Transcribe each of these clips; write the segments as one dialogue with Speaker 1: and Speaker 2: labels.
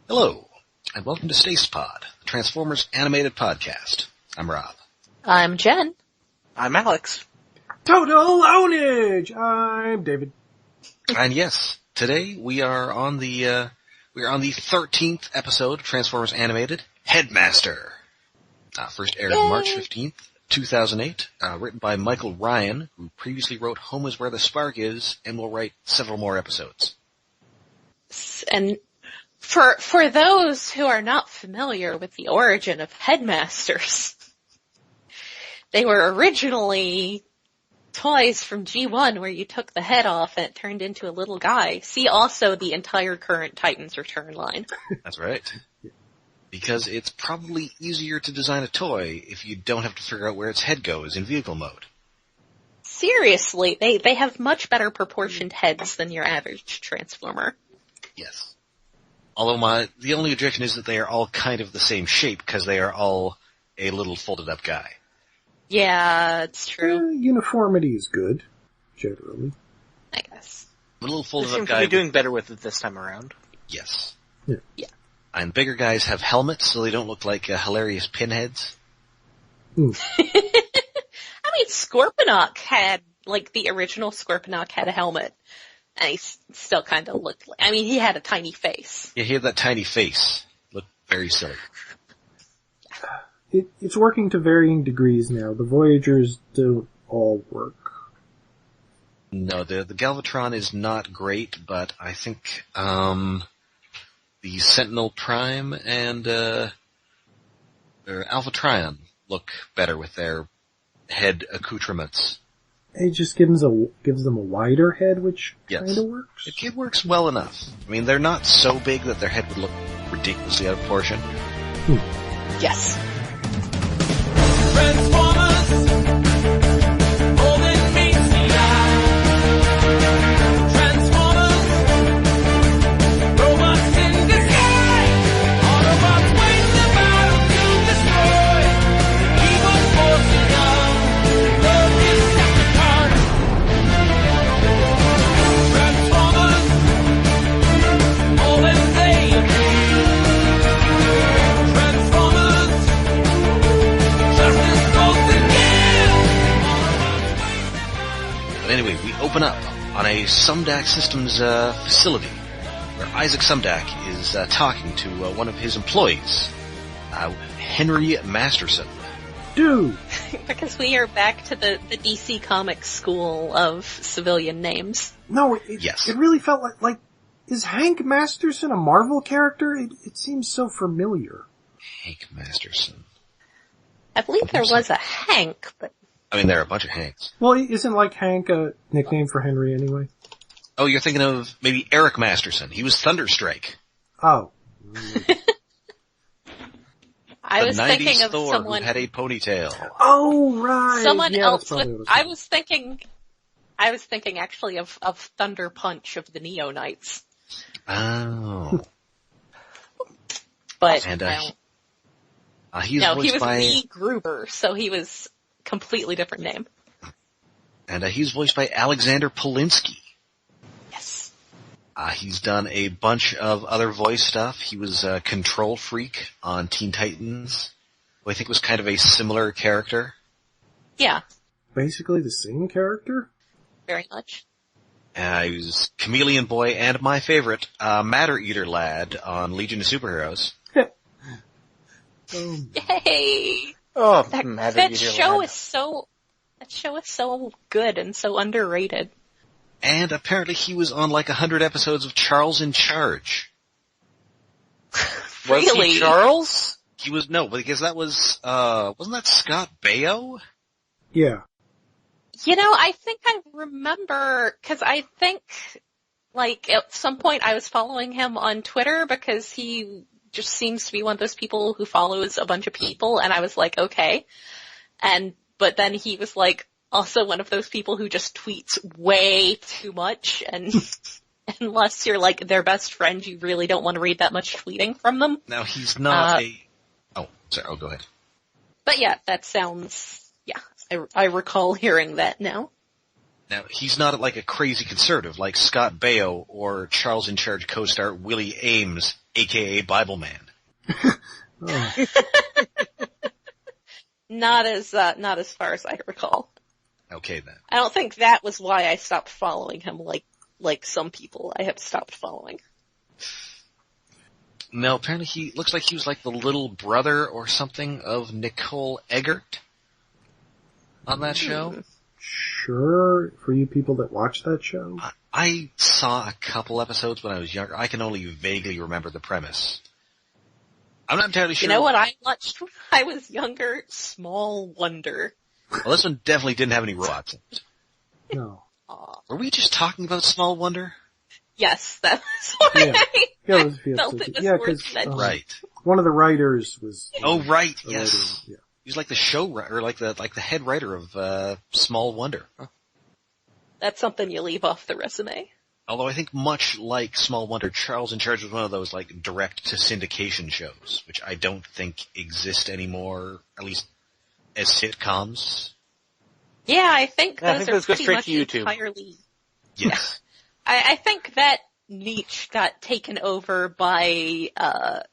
Speaker 1: Hello, and welcome to Stasis Pod, the Transformers animated podcast. I'm Rob.
Speaker 2: I'm Jen.
Speaker 3: I'm Alex.
Speaker 4: Total ownage! I'm David.
Speaker 1: And yes, today we are on the 13th episode of Transformers Animated, Headmaster. First aired March 15th, 2008, written by Michael Ryan, who previously wrote Home is Where the Spark Is, and will write several more episodes.
Speaker 2: And for those who are not familiar with the origin of Headmasters, they were originally toys from G1 where you took the head off and it turned into a little guy. See also the entire current Titans Return line.
Speaker 1: That's right. Because it's probably easier to design a toy if you don't have to figure out where its head goes in vehicle mode.
Speaker 2: Seriously, they have much better proportioned heads than your average Transformer.
Speaker 1: Yes. Although the only objection is that they are all kind of the same shape because they are all a little folded up guy.
Speaker 2: Yeah, it's true.
Speaker 4: Uniformity is good, generally.
Speaker 2: I guess.
Speaker 1: The little
Speaker 3: They
Speaker 1: folded
Speaker 3: seem
Speaker 1: up
Speaker 3: to
Speaker 1: guy.
Speaker 3: be doing better with it this time around.
Speaker 1: Yes.
Speaker 2: Yeah.
Speaker 1: And bigger guys have helmets so they don't look like hilarious pinheads.
Speaker 2: I mean, Scorponok had, the original Scorponok had a helmet. And he still kind of looked like, he had a tiny face.
Speaker 1: Yeah, he had that tiny face. Looked very silly.
Speaker 4: It's working to varying degrees now. The Voyagers don't all work.
Speaker 1: No, the Galvatron is not great, but I think, the Sentinel Prime and, their Alpha Trion look better with their head accoutrements.
Speaker 4: It just gives them a wider head, which kind of works.
Speaker 1: It works well enough. They're not so big that their head would look ridiculously out of proportion.
Speaker 2: Yes.
Speaker 5: Transformers, holding me Transformers, robots in disguise. Autobots wage the battle to destroy evil forces of the Decepticons. Transformers, all as they agree. Transformers, justice goes again.
Speaker 1: But anyway, we open up on a Sumdac Systems facility where Isaac Sumdac is talking to one of his employees, Henry Masterson.
Speaker 4: Dude!
Speaker 2: Because we are back to the DC Comics school of civilian names.
Speaker 4: No,
Speaker 1: Yes.
Speaker 4: it really felt like, is Hank Masterson a Marvel character? It seems so familiar.
Speaker 1: Hank Masterson.
Speaker 2: I believe there was a Hank, but...
Speaker 1: There are a bunch of Hanks.
Speaker 4: Well, isn't Hank a nickname for Henry anyway?
Speaker 1: Oh, you're thinking of maybe Eric Masterson. He was Thunderstrike.
Speaker 4: Oh.
Speaker 2: I was
Speaker 1: 90s
Speaker 2: thinking of
Speaker 1: Thor
Speaker 2: someone...
Speaker 1: who had a ponytail.
Speaker 4: Oh, right.
Speaker 2: Someone
Speaker 4: Yeah,
Speaker 2: else
Speaker 4: that's probably
Speaker 2: with...
Speaker 4: what
Speaker 2: I was thinking actually of Thunder Punch of the Neo Knights.
Speaker 1: Oh.
Speaker 2: But,
Speaker 1: And,
Speaker 2: no.
Speaker 1: He
Speaker 2: No, he
Speaker 1: voiced
Speaker 2: was
Speaker 1: by,
Speaker 2: Lee Gruber, so he was completely different name.
Speaker 1: and he's voiced by Alexander Polinsky.
Speaker 2: Yes.
Speaker 1: He's done a bunch of other voice stuff. He was Control Freak on Teen Titans, who I think was kind of a similar character.
Speaker 2: Yeah,
Speaker 4: Basically the same character?
Speaker 2: very much.
Speaker 1: He was Chameleon Boy and my favorite, Matter Eater Lad on Legion of Superheroes.
Speaker 2: Yay!
Speaker 3: Oh,
Speaker 2: That show is so good and so underrated.
Speaker 1: And apparently he was on 100 episodes of Charles in Charge.
Speaker 3: Was
Speaker 2: Really?
Speaker 3: he Charles?
Speaker 1: He was, no, because that was, wasn't that Scott Baio?
Speaker 4: Yeah.
Speaker 2: I think I remember, cause I think, at some point I was following him on Twitter because he just seems to be one of those people who follows a bunch of people, and I was like, okay. But then he was also one of those people who just tweets way too much, and unless you're their best friend, you really don't want to read that much tweeting from them.
Speaker 1: Now he's not go ahead.
Speaker 2: But yeah, that sounds, I recall hearing that now.
Speaker 1: Now, he's not like a crazy conservative like Scott Baio or Charles in Charge co-star Willie Ames, aka Bible Man.
Speaker 4: Oh.
Speaker 2: Not as far as I recall.
Speaker 1: Okay then.
Speaker 2: I don't think that was why I stopped following him like some people I have stopped following.
Speaker 1: No, apparently he looks like he was like the little brother or something of Nicole Eggert on that show.
Speaker 4: Sure, for you people that watch that show.
Speaker 1: I saw a couple episodes when I was younger. I can only vaguely remember the premise. I'm not entirely sure.
Speaker 2: You know what I watched when I was younger? Small Wonder.
Speaker 1: Well, this one definitely didn't have any robots in it.
Speaker 4: No.
Speaker 2: Aw.
Speaker 1: Were we just talking about Small Wonder?
Speaker 2: Yes, that's why
Speaker 4: Yeah. Yeah, it was
Speaker 2: felt it was
Speaker 4: yeah,
Speaker 2: worth
Speaker 4: 'cause,
Speaker 2: mentioning.
Speaker 1: Right.
Speaker 4: one of the writers was.
Speaker 1: Oh, right.
Speaker 4: a
Speaker 1: Yes.
Speaker 4: writer, yeah.
Speaker 1: He was like the show or like the head writer of Small Wonder. Huh.
Speaker 2: That's something you leave off the resume.
Speaker 1: Although I think much like Small Wonder, Charles in Charge was one of those like direct to syndication shows, which I don't think exist anymore, at least as sitcoms.
Speaker 2: Yeah, I think
Speaker 3: Yeah, I
Speaker 2: those
Speaker 3: think
Speaker 2: are
Speaker 3: those go
Speaker 2: pretty
Speaker 3: straight
Speaker 2: much
Speaker 3: to YouTube.
Speaker 2: entirely.
Speaker 1: Yes.
Speaker 2: I think that niche got taken over by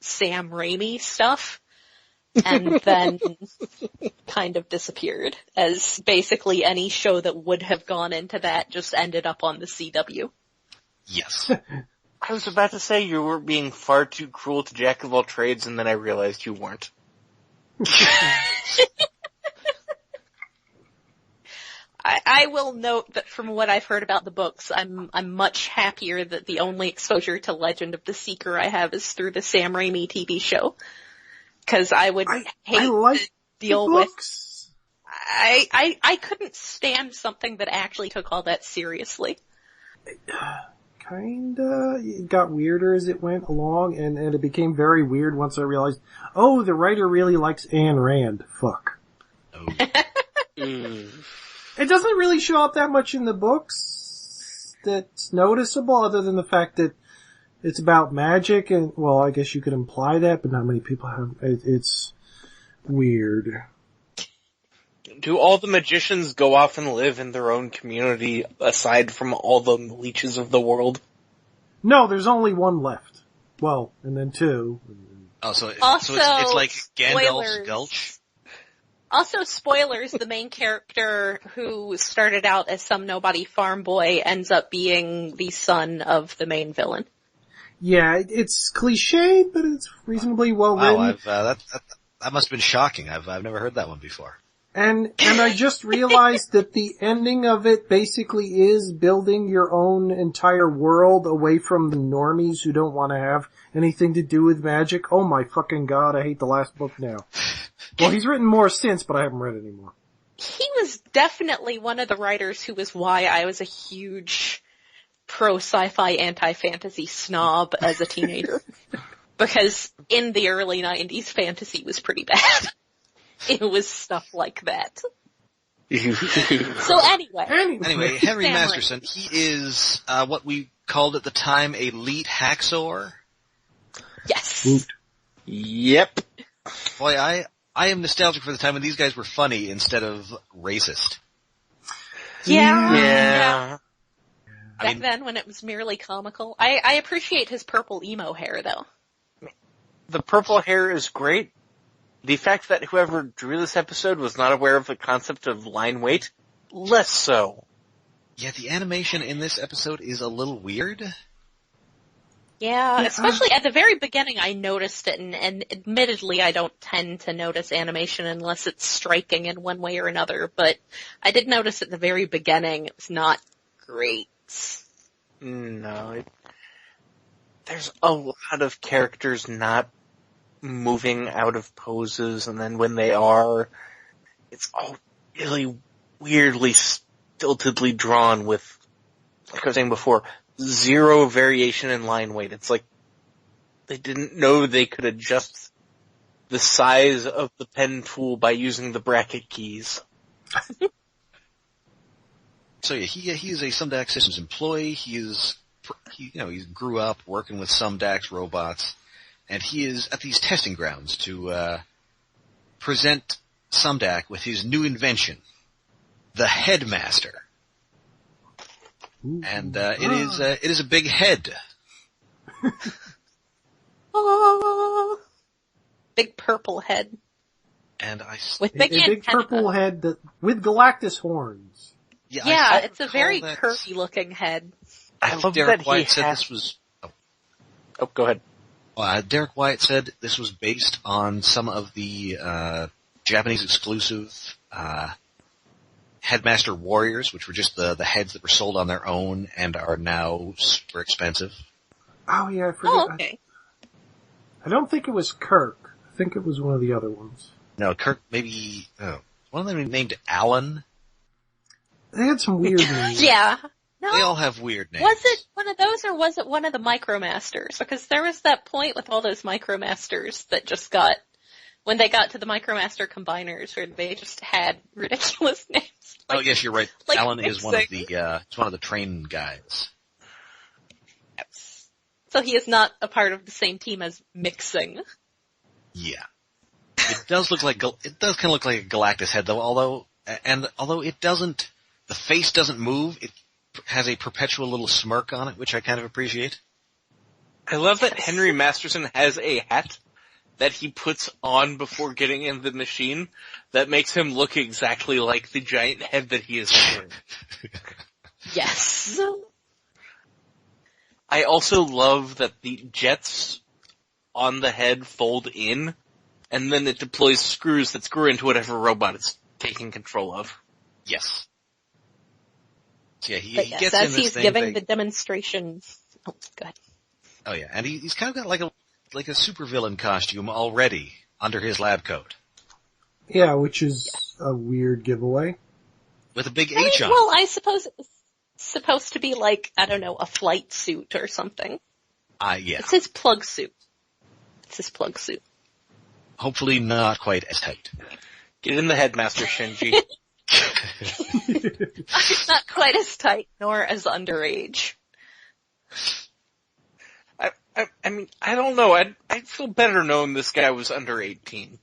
Speaker 2: Sam Raimi stuff, and then kind of disappeared, as basically any show that would have gone into that just ended up on the CW.
Speaker 1: Yes.
Speaker 3: I was about to say you were being far too cruel to Jack of all trades, and then I realized you weren't.
Speaker 2: I will note that from what I've heard about the books, I'm much happier that the only exposure to Legend of the Seeker I have is through the Sam Raimi TV show. Cause I would hate
Speaker 4: I like
Speaker 2: to deal
Speaker 4: the
Speaker 2: with,
Speaker 4: books.
Speaker 2: I couldn't stand something that actually took all that seriously.
Speaker 4: Kinda. It got weirder as it went along, and it became very weird once I realized, oh, the writer really likes Ayn Rand. Fuck.
Speaker 1: Oh.
Speaker 4: It doesn't really show up that much in the books that's noticeable, other than the fact that it's about magic, and, well, I guess you could imply that, but not many people have. It's weird.
Speaker 3: Do all the magicians go off and live in their own community, aside from all the leeches of the world?
Speaker 4: No, there's only one left. Well, and then two.
Speaker 1: Oh, so
Speaker 2: Also,
Speaker 1: it's like Gandalf's
Speaker 2: spoilers.
Speaker 1: Gulch?
Speaker 2: Also, spoilers, the main character who started out as some nobody farm boy ends up being the son of the main villain.
Speaker 4: Yeah, it's cliched, but it's reasonably well
Speaker 1: Wow,
Speaker 4: written.
Speaker 1: that must have been shocking. I've never heard that one before.
Speaker 4: And I just realized that the ending of it basically is building your own entire world away from the normies who don't want to have anything to do with magic. Oh my fucking god, I hate the last book now. Well, he's written more since, but I haven't read it anymore.
Speaker 2: He was definitely one of the writers who was why I was a huge pro-sci-fi, anti-fantasy snob as a teenager. Because in the early 90s, fantasy was pretty bad. It was stuff like that. So anyway.
Speaker 1: Anyway, Henry
Speaker 2: Sam
Speaker 1: Masterson, he is what we called at the time a elite hacksaw.
Speaker 2: Yes.
Speaker 4: Woot.
Speaker 3: Yep.
Speaker 1: Boy, I am nostalgic for the time when these guys were funny instead of racist.
Speaker 2: Yeah.
Speaker 3: Yeah.
Speaker 2: Back then when it was merely comical. I appreciate his purple emo hair though.
Speaker 3: The purple hair is great. The fact that whoever drew this episode was not aware of the concept of line weight, less so.
Speaker 1: Yeah, the animation in this episode is a little weird.
Speaker 2: Yeah, especially at the very beginning I noticed it, and admittedly I don't tend to notice animation unless it's striking in one way or another, but I did notice at the very beginning it was not great.
Speaker 3: No, there's a lot of characters not moving out of poses, and then when they are, it's all really weirdly stiltedly drawn with, like I was saying before, zero variation in line weight. It's like they didn't know they could adjust the size of the pen tool by using the bracket keys.
Speaker 1: So yeah, he is a Sumdac Systems employee. He grew up working with Sumdac's robots, and he is at these testing grounds to present Sumdac with his new invention, the Headmaster. And it is a big head.
Speaker 2: Oh, big purple head
Speaker 1: And
Speaker 2: with
Speaker 4: A
Speaker 2: big
Speaker 4: big purple head with Galactus horns.
Speaker 2: Yeah, it's a
Speaker 1: recall
Speaker 2: very
Speaker 1: that-
Speaker 2: curvy looking head.
Speaker 3: I love
Speaker 1: Derek
Speaker 3: that
Speaker 1: White
Speaker 3: he
Speaker 1: said
Speaker 3: has...
Speaker 1: this was.
Speaker 3: Oh, go ahead.
Speaker 1: Derek White said this was based on some of the Japanese exclusive Headmaster Warriors, which were just the heads that were sold on their own and are now super expensive.
Speaker 4: Oh yeah, I forget.
Speaker 2: Oh, okay.
Speaker 4: I don't think it was Kirk. I think it was one of the other ones.
Speaker 1: No, Kirk maybe. One of them named Alan.
Speaker 4: They had some weird names.
Speaker 2: Yeah. No.
Speaker 1: They all have weird names.
Speaker 2: Was it one of those or was it one of the Micromasters? Because there was that point with all those Micromasters that just got, when they got to the Micromaster combiners where they just had ridiculous names.
Speaker 1: Oh yes, you're right.
Speaker 2: like
Speaker 1: Alan is one of
Speaker 2: mixing.
Speaker 1: it's one of the train guys.
Speaker 2: Yes. So he is not a part of the same team as Mixing.
Speaker 1: Yeah. It does kind of look like a Galactus head though, although it doesn't, the face doesn't move, it has a perpetual little smirk on it, which I kind of appreciate.
Speaker 3: I love that Henry Masterson has a hat that he puts on before getting in the machine that makes him look exactly like the giant head that he is wearing.
Speaker 2: Yes.
Speaker 3: I also love that the jets on the head fold in, and then it deploys screws that screw into whatever robot it's taking control of.
Speaker 1: Yes. Yeah, he
Speaker 2: But yes,
Speaker 1: gets
Speaker 2: as
Speaker 1: in this
Speaker 2: he's
Speaker 1: thing.
Speaker 2: giving the demonstration. Oh, go ahead.
Speaker 1: Oh yeah, and he's kind of got like a supervillain costume already under his lab coat
Speaker 4: Yeah, which is a weird giveaway.
Speaker 1: with a big H on.
Speaker 2: Well, I suppose it's supposed to be like, I don't know, a flight suit or something.
Speaker 1: Yeah.
Speaker 2: It's his plug suit.
Speaker 1: Hopefully not quite as tight.
Speaker 3: Get in the Headmaster, Shinji.
Speaker 2: Not quite as tight, nor as underage.
Speaker 3: I mean, I don't know. I'd feel better knowing this guy was under 18.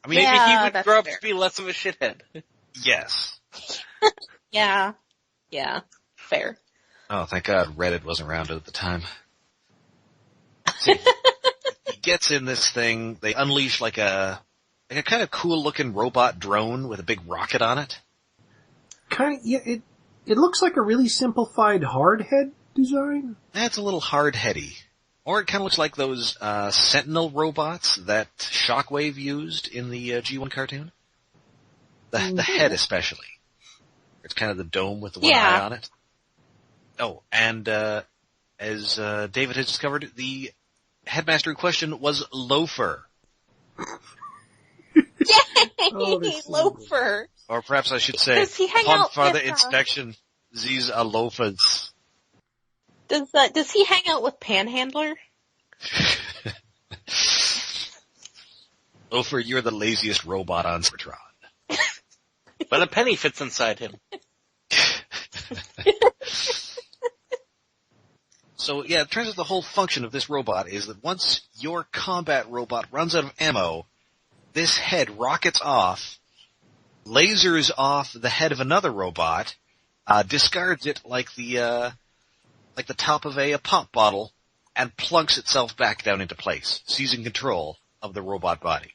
Speaker 1: I mean,
Speaker 3: Maybe he
Speaker 2: Yeah,
Speaker 3: would
Speaker 2: that's
Speaker 3: grow up
Speaker 2: fair.
Speaker 3: to be less of a shithead.
Speaker 1: yes.
Speaker 2: Yeah, fair.
Speaker 1: Oh, thank God Reddit wasn't around at the time. See, he gets in this thing, they unleash like a kind of cool looking robot drone with a big rocket on it.
Speaker 4: Yeah, it looks like a really simplified hardhead design.
Speaker 1: That's a little hard-heady. Or it kind of looks like those Sentinel robots that Shockwave used in the G1 cartoon. The head especially. It's kind of the dome with the one eye on it. Oh, and as David has discovered, the Headmaster in question was Loafer.
Speaker 4: Oh,
Speaker 2: Yay!
Speaker 4: they're so
Speaker 2: Loafer!
Speaker 1: Or perhaps I should say,
Speaker 2: Does he hang
Speaker 1: upon
Speaker 2: out
Speaker 1: further
Speaker 2: with,
Speaker 1: inspection, these are loafers.
Speaker 2: Does he hang out with Panhandler?
Speaker 1: Loafer, you're the laziest robot on Cybertron.
Speaker 3: But a penny fits inside him.
Speaker 1: So yeah, it turns out the whole function of this robot is that once your combat robot runs out of ammo, this head rockets off, lasers off the head of another robot, discards it like the top of a pop bottle, and plunks itself back down into place, seizing control of the robot body.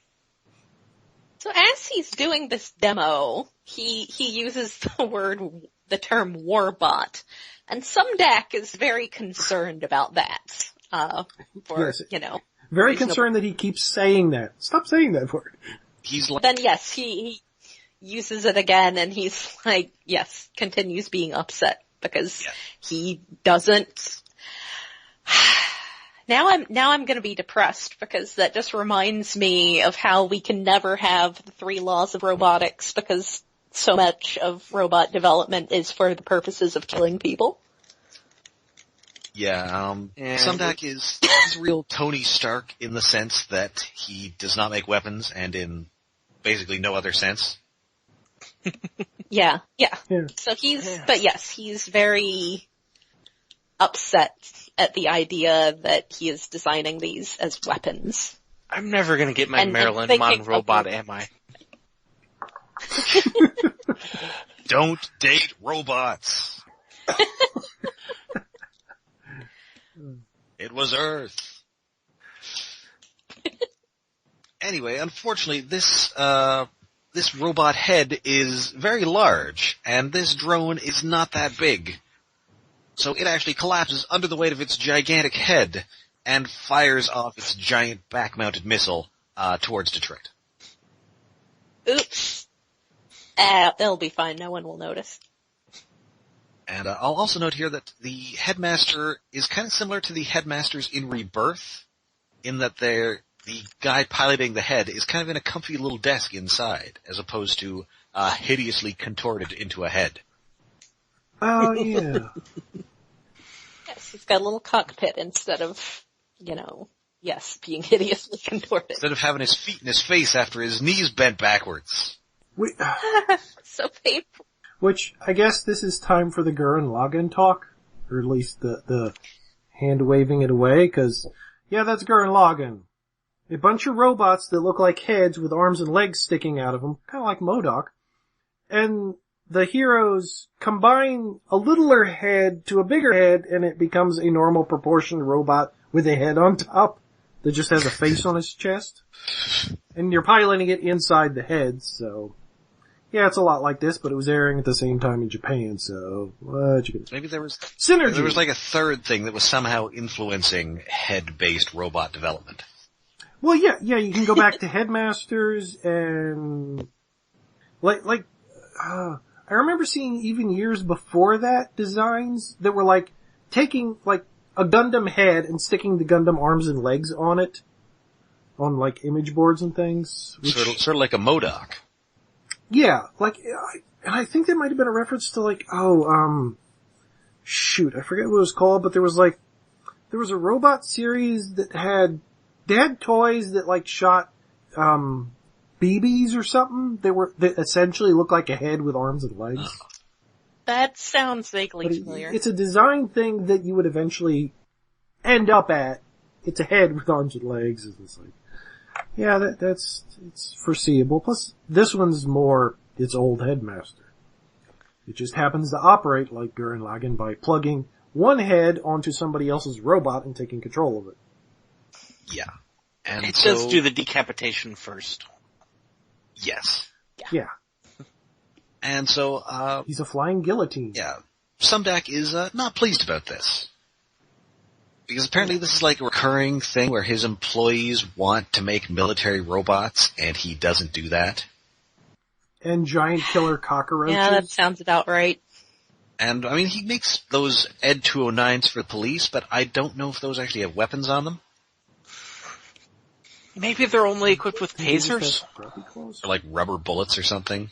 Speaker 2: So as he's doing this demo, he uses the term warbot. And Sumdac is very concerned about that.
Speaker 4: Yes. Very
Speaker 2: reasonable-
Speaker 4: concerned that he keeps saying that. Stop saying that word.
Speaker 1: He's like,
Speaker 2: Then yes, he uses it again and he's like, yes, continues being upset because he doesn't. Now I'm gonna be depressed because that just reminds me of how we can never have the 3 laws of robotics because so much of robot development is for the purposes of killing people.
Speaker 1: Sumdac is real Tony Stark in the sense that he does not make weapons and in basically no other sense.
Speaker 2: Yeah.
Speaker 4: Yeah.
Speaker 2: So he's very upset at the idea that he is designing these as weapons.
Speaker 3: I'm never gonna get my
Speaker 2: And
Speaker 3: Marilyn
Speaker 2: thinking
Speaker 3: Monroe robot,
Speaker 2: of-
Speaker 3: am I?
Speaker 1: Don't date robots. It was Earth. Anyway, unfortunately, this robot head is very large, and this drone is not that big. So it actually collapses under the weight of its gigantic head and fires off its giant back-mounted missile towards Detroit.
Speaker 2: Oops. It'll be fine. No one will notice.
Speaker 1: And I'll also note here that the Headmaster is kind of similar to the Headmasters in Rebirth, in that the guy piloting the head is kind of in a comfy little desk inside, as opposed to hideously contorted into a head.
Speaker 4: Oh, yeah.
Speaker 2: Yes, he's got a little cockpit instead of, being hideously contorted.
Speaker 1: Instead of having his feet in his face after his knees bent backwards.
Speaker 2: So painful.
Speaker 4: Which, I guess this is time for the Gurren Lagann talk, or at least the hand waving it away, cause, yeah, that's Gurren Lagann. A bunch of robots that look like heads with arms and legs sticking out of them, kinda like MODOK. And the heroes combine a littler head to a bigger head, and it becomes a normal proportioned robot with a head on top that just has a face on its chest. And you're piloting it inside the head, so... Yeah, it's a lot like this, but it was airing at the same time in Japan, so what you gonna say?
Speaker 1: Maybe there was
Speaker 4: Synergy!
Speaker 1: There was like a third thing that was somehow influencing head-based robot development.
Speaker 4: Well, yeah, you can go back to Headmasters and... I remember seeing even years before that designs that were like taking like a Gundam head and sticking the Gundam arms and legs on it. On like image boards and things. Which,
Speaker 1: sort of like a MODOK.
Speaker 4: yeah, and I think that might have been a reference to like, shoot, I forget what it was called, but there was a robot series that had toys that like shot, BBs or something that essentially looked like a head with arms and legs.
Speaker 2: That sounds vaguely
Speaker 4: But
Speaker 2: familiar.
Speaker 4: it's a design thing that you would eventually end up at. It's a head with arms and legs. It's like, yeah, it's foreseeable. Plus, this one's more its old Headmaster. It just happens to operate like Gurren Lagann by plugging one head onto somebody else's robot and taking control of it.
Speaker 1: Yeah. And
Speaker 3: It
Speaker 1: so,
Speaker 3: does do the decapitation first.
Speaker 1: Yes.
Speaker 4: Yeah.
Speaker 1: And so,
Speaker 4: He's a flying guillotine.
Speaker 1: yeah, Sumdac is not pleased about this. Because apparently this is like a recurring thing where his employees want to make military robots, and he doesn't do that.
Speaker 4: And giant killer cockroaches.
Speaker 2: Yeah, that sounds about right.
Speaker 1: And, I mean, he makes those Ed 209s for the police, but I don't know if those actually have weapons on them.
Speaker 3: Maybe they're only equipped with
Speaker 4: He just
Speaker 3: tasers?
Speaker 4: has scruffy clothes.
Speaker 1: Or like rubber bullets or something.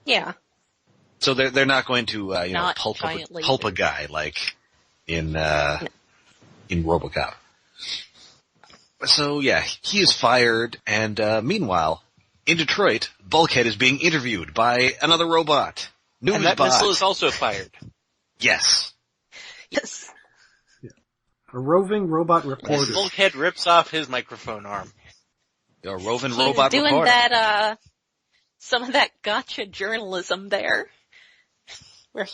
Speaker 2: Yeah.
Speaker 1: So they're not going to,
Speaker 2: Not
Speaker 1: pulp
Speaker 2: giant
Speaker 1: a guy like in RoboCop. So yeah, he is fired, and meanwhile, in Detroit, Bulkhead is being interviewed by another robot.
Speaker 3: And that
Speaker 1: Newsbot.
Speaker 3: missile is also fired.
Speaker 1: Yes.
Speaker 2: Yes.
Speaker 4: A roving robot
Speaker 3: And
Speaker 4: reporter.
Speaker 3: Bulkhead rips off his microphone arm.
Speaker 1: A roving
Speaker 2: He
Speaker 1: robot
Speaker 2: was doing
Speaker 1: reporter.
Speaker 2: that, some of that gotcha journalism there. Where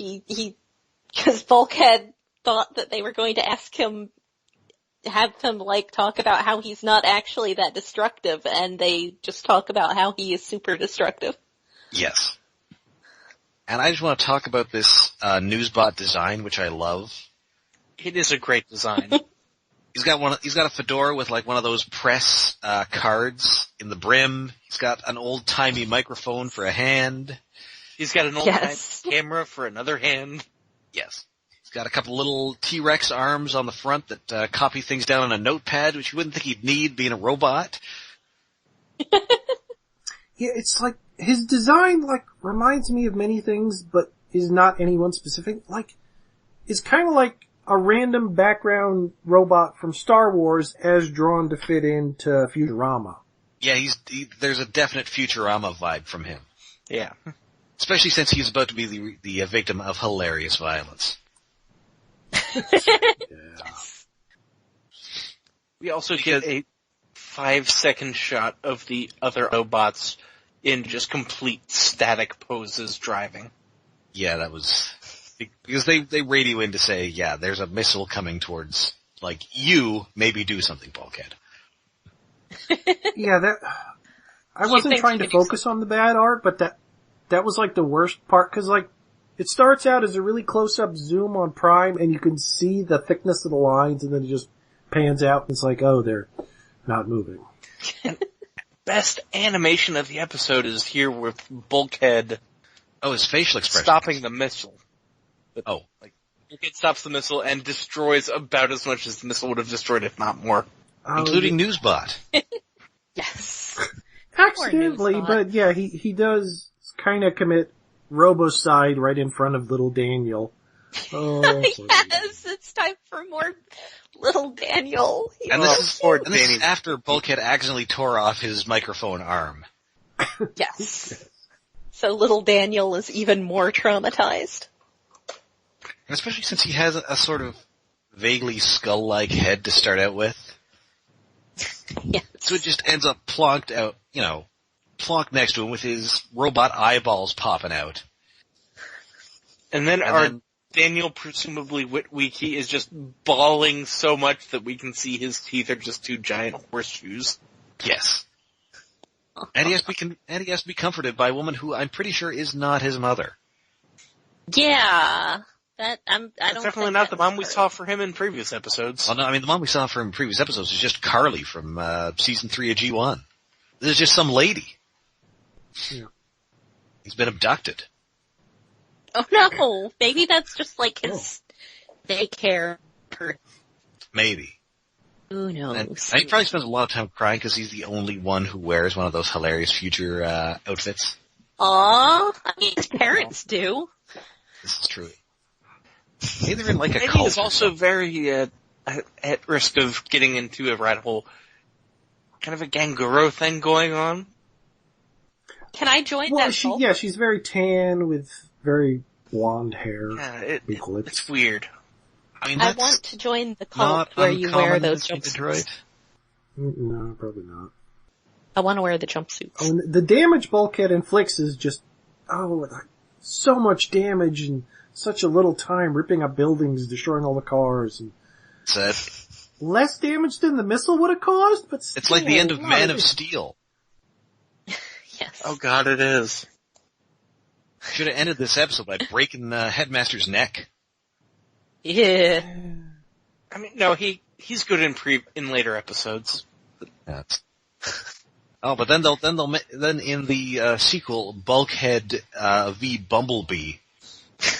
Speaker 2: cause Bulkhead thought that they were going to have him talk about how he's not actually that destructive, and they just talk about how he is super destructive.
Speaker 1: Yes. And I just want to talk about this Newsbot design, which I love.
Speaker 3: It is a great design.
Speaker 1: He's got a fedora with like one of those press cards in the brim. He's got an old-timey microphone for a hand.
Speaker 3: He's got an old
Speaker 2: Yes.
Speaker 3: camera for another hand.
Speaker 1: Yes. He's got a couple little T-Rex arms on the front that copy things down on a notepad, which you wouldn't think he'd need being a robot.
Speaker 4: Yeah, it's like, his design, reminds me of many things, but is not any one specific. It's kind of like a random background robot from Star Wars as drawn to fit into Futurama.
Speaker 1: Yeah, there's a definite Futurama vibe from him.
Speaker 3: Yeah.
Speaker 1: Especially since he's about to be the victim of hilarious violence.
Speaker 4: Yeah.
Speaker 3: We also get a 5-second shot of the other Autobots in just complete static poses driving.
Speaker 1: Yeah, that was Because they radio in to say, yeah, there's a missile coming towards, like, you, maybe do something, Bulkhead.
Speaker 4: Yeah, I wasn't
Speaker 2: think
Speaker 4: trying to focus on the bad art, but that was like the worst part, cause like, it starts out as a really close-up zoom on Prime, and you can see the thickness of the lines, and then it just pans out, and it's like, oh, they're not moving.
Speaker 3: Best animation of the episode is here with Bulkhead
Speaker 1: Oh, his facial expression.
Speaker 3: stopping the missile.
Speaker 1: Oh.
Speaker 3: Like, Bulkhead stops the missile and destroys about as much as the missile would have destroyed, if not more.
Speaker 1: Including Newsbot.
Speaker 2: Yes.
Speaker 4: Accidentally,
Speaker 2: Poor Newsbot.
Speaker 4: but yeah, he does kind of commit robocide right in front of little Daniel. Oh, sorry.
Speaker 2: Yes, it's time for more little Daniel.
Speaker 1: And
Speaker 3: Oh,
Speaker 1: this
Speaker 3: poor
Speaker 1: is
Speaker 3: Danny.
Speaker 1: after Bulkhead accidentally tore off his microphone arm.
Speaker 2: Yes. So little Daniel is even more traumatized.
Speaker 1: And especially since he has a sort of vaguely skull-like head to start out with.
Speaker 2: Yes.
Speaker 1: So it just ends up plonked out, plonked next to him with his robot eyeballs popping out.
Speaker 3: And then Daniel, presumably Witwiki, is just bawling so much that we can see his teeth are just two giant horseshoes.
Speaker 1: Yes. And he has to be comforted by a woman who I'm pretty sure is not his mother.
Speaker 2: Yeah. I don't
Speaker 3: That's definitely
Speaker 2: think
Speaker 3: not the
Speaker 2: that was
Speaker 3: mom we
Speaker 2: her.
Speaker 3: saw for him in previous episodes.
Speaker 1: Well, no, I mean, the one we saw from previous episodes is just Carly from season 3 of G1. This is just some lady.
Speaker 4: Yeah.
Speaker 1: He's been abducted.
Speaker 2: Oh no, maybe that's just like his daycare.
Speaker 1: Maybe.
Speaker 2: Who knows?
Speaker 1: And he probably spends a lot of time crying because he's the only one who wears one of those hilarious future outfits.
Speaker 2: Aw, I mean, his parents do.
Speaker 1: This is true. Maybe they're in like a
Speaker 3: And
Speaker 1: cult.
Speaker 3: he is also very at risk of getting into a rat hole. Kind of a Ganguro thing going on.
Speaker 2: Can I join
Speaker 4: Well,
Speaker 2: that cult?
Speaker 4: she's very tan with very blonde hair.
Speaker 3: Yeah,
Speaker 4: big lips.
Speaker 3: it's weird.
Speaker 1: I mean,
Speaker 2: I
Speaker 1: that's
Speaker 2: want to join the
Speaker 1: not
Speaker 2: cult where you wear
Speaker 1: uncommon
Speaker 2: those
Speaker 1: in Detroit.
Speaker 2: jumpsuits.
Speaker 4: No, probably not.
Speaker 2: I want to wear the jumpsuits.
Speaker 4: Oh, and the damage Bulkhead inflicts is just, so much damage in such a little time, ripping up buildings, destroying all the cars, and
Speaker 1: Said
Speaker 4: less damage than the missile would have caused, but still,
Speaker 1: it's like the end of
Speaker 4: a lot
Speaker 1: Man of Steel.
Speaker 2: Yes.
Speaker 3: Oh god, it is.
Speaker 1: Should have ended this episode by breaking Headmaster's neck.
Speaker 2: Yeah.
Speaker 3: I mean, no, he's good in later episodes.
Speaker 1: That's... Oh, but then then in the sequel, Bulkhead v Bumblebee,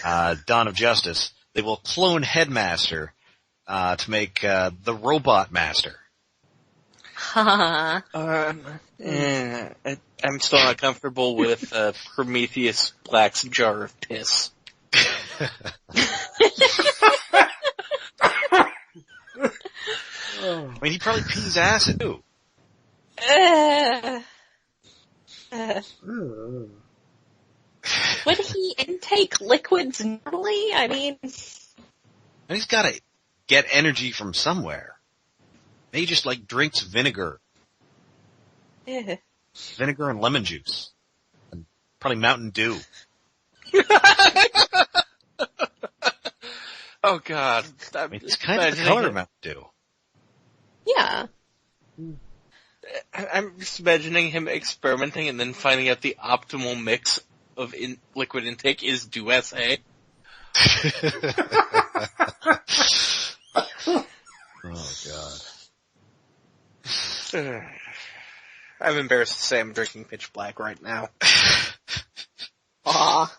Speaker 1: Dawn of Justice, they will clone Headmaster to make the Robot Master.
Speaker 2: Ha.
Speaker 3: I'm still not comfortable with Prometheus Black's jar of piss.
Speaker 1: I mean, he probably pees acid too.
Speaker 2: Would he intake liquids normally? I mean,
Speaker 1: And he's gotta get energy from somewhere. Maybe he just drinks vinegar and lemon juice. And probably Mountain Dew.
Speaker 3: Oh god.
Speaker 1: I mean, it's kind of the color of Mountain Dew.
Speaker 2: yeah.
Speaker 3: I'm just imagining him experimenting and then finding out the optimal mix of liquid intake is Dew-SA.
Speaker 1: Oh god.
Speaker 3: I'm embarrassed to say I'm drinking Pitch Black right now.
Speaker 2: Aw.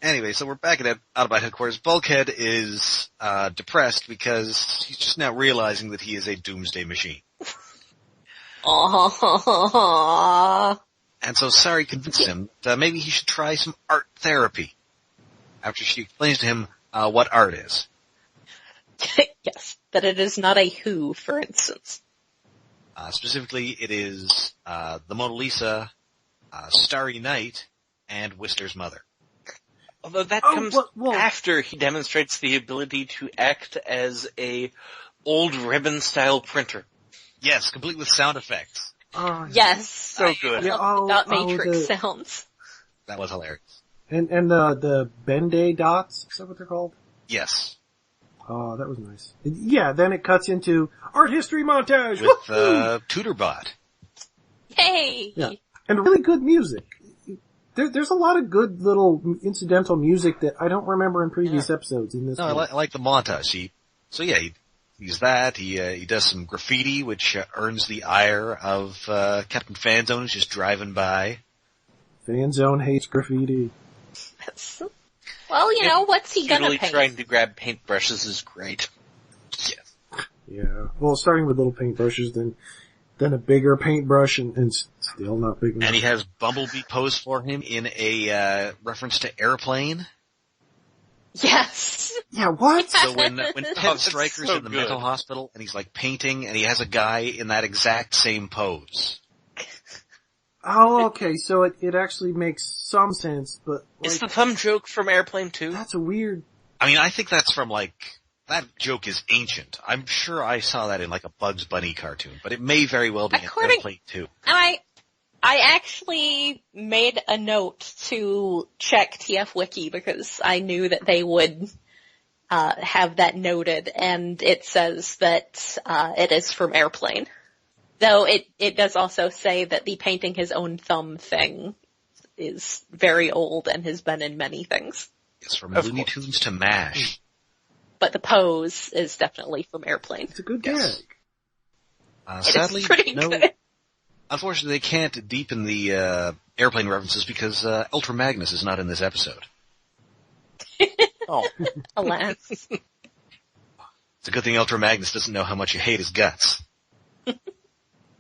Speaker 1: Anyway, so we're back at Autobot headquarters. Bulkhead is depressed because he's just now realizing that he is a doomsday machine.
Speaker 2: Aw.
Speaker 1: And so Sari convinced him that maybe he should try some art therapy. After she explains to him what art is.
Speaker 2: Yes, that it is not a Who, for instance.
Speaker 1: Specifically, it is the Mona Lisa, Starry Night, and Whistler's mother.
Speaker 3: Although that
Speaker 4: Oh,
Speaker 3: comes
Speaker 4: well-
Speaker 3: after he demonstrates the ability to act as a old ribbon-style printer.
Speaker 1: Yes, complete with sound effects.
Speaker 2: Yes.
Speaker 3: So good.
Speaker 4: Yeah,
Speaker 2: Dot
Speaker 4: oh,
Speaker 2: matrix
Speaker 4: the-
Speaker 2: sounds.
Speaker 1: That was hilarious.
Speaker 4: And the Ben-Day dots, is that what they're called?
Speaker 1: Yes.
Speaker 4: Oh, that was nice. Yeah, then it cuts into art history montage!
Speaker 1: With,
Speaker 4: Woohoo!
Speaker 1: Tutorbot.
Speaker 2: Hey!
Speaker 4: Yeah. And really good music. There's a lot of good little incidental music that I don't remember in previous episodes in this
Speaker 1: No,
Speaker 4: one.
Speaker 1: I like the montage. He's that. He does some graffiti, which earns the ire of Captain Fanzone, who's just driving by.
Speaker 4: Fanzone hates graffiti.
Speaker 2: Well, you know, what's he gonna
Speaker 3: Really
Speaker 2: paint?
Speaker 3: trying to grab paintbrushes is great.
Speaker 1: Yes.
Speaker 4: Yeah. Well, starting with little paintbrushes, then a bigger paintbrush, and still not big enough.
Speaker 1: And he has Bumblebee pose for him in a reference to Airplane.
Speaker 2: Yes.
Speaker 4: Yeah, what?
Speaker 1: So when Ted
Speaker 3: that's
Speaker 1: Stryker's
Speaker 3: so
Speaker 1: in the
Speaker 3: good.
Speaker 1: mental hospital and he's like painting and he has a guy in that exact same pose.
Speaker 4: Oh, okay, so it actually makes some sense, but
Speaker 3: Is
Speaker 4: like,
Speaker 3: the thumb joke from Airplane 2?
Speaker 4: that's a weird...
Speaker 1: I mean, I think that's from that joke is ancient. I'm sure I saw that in like a Bugs Bunny cartoon, but it may very well be in
Speaker 2: According-
Speaker 1: Airplane too.
Speaker 2: And I actually made a note to check TF Wiki because I knew that they would have that noted, and it says that it is from Airplane. Though it does also say that the painting his own thumb thing is very old and has been in many things.
Speaker 1: It's from
Speaker 3: Of
Speaker 1: Looney
Speaker 3: course.
Speaker 1: Tunes to MASH.
Speaker 2: But the pose is definitely from Airplane.
Speaker 4: It's a good
Speaker 1: Yes.
Speaker 4: gag.
Speaker 1: Sadly,
Speaker 2: It's pretty
Speaker 1: no.
Speaker 2: good.
Speaker 1: Unfortunately, they can't deepen the Airplane references because Ultra Magnus is not in this episode.
Speaker 3: Oh.
Speaker 2: Alas.
Speaker 1: It's a good thing Ultra Magnus doesn't know how much you hate his guts.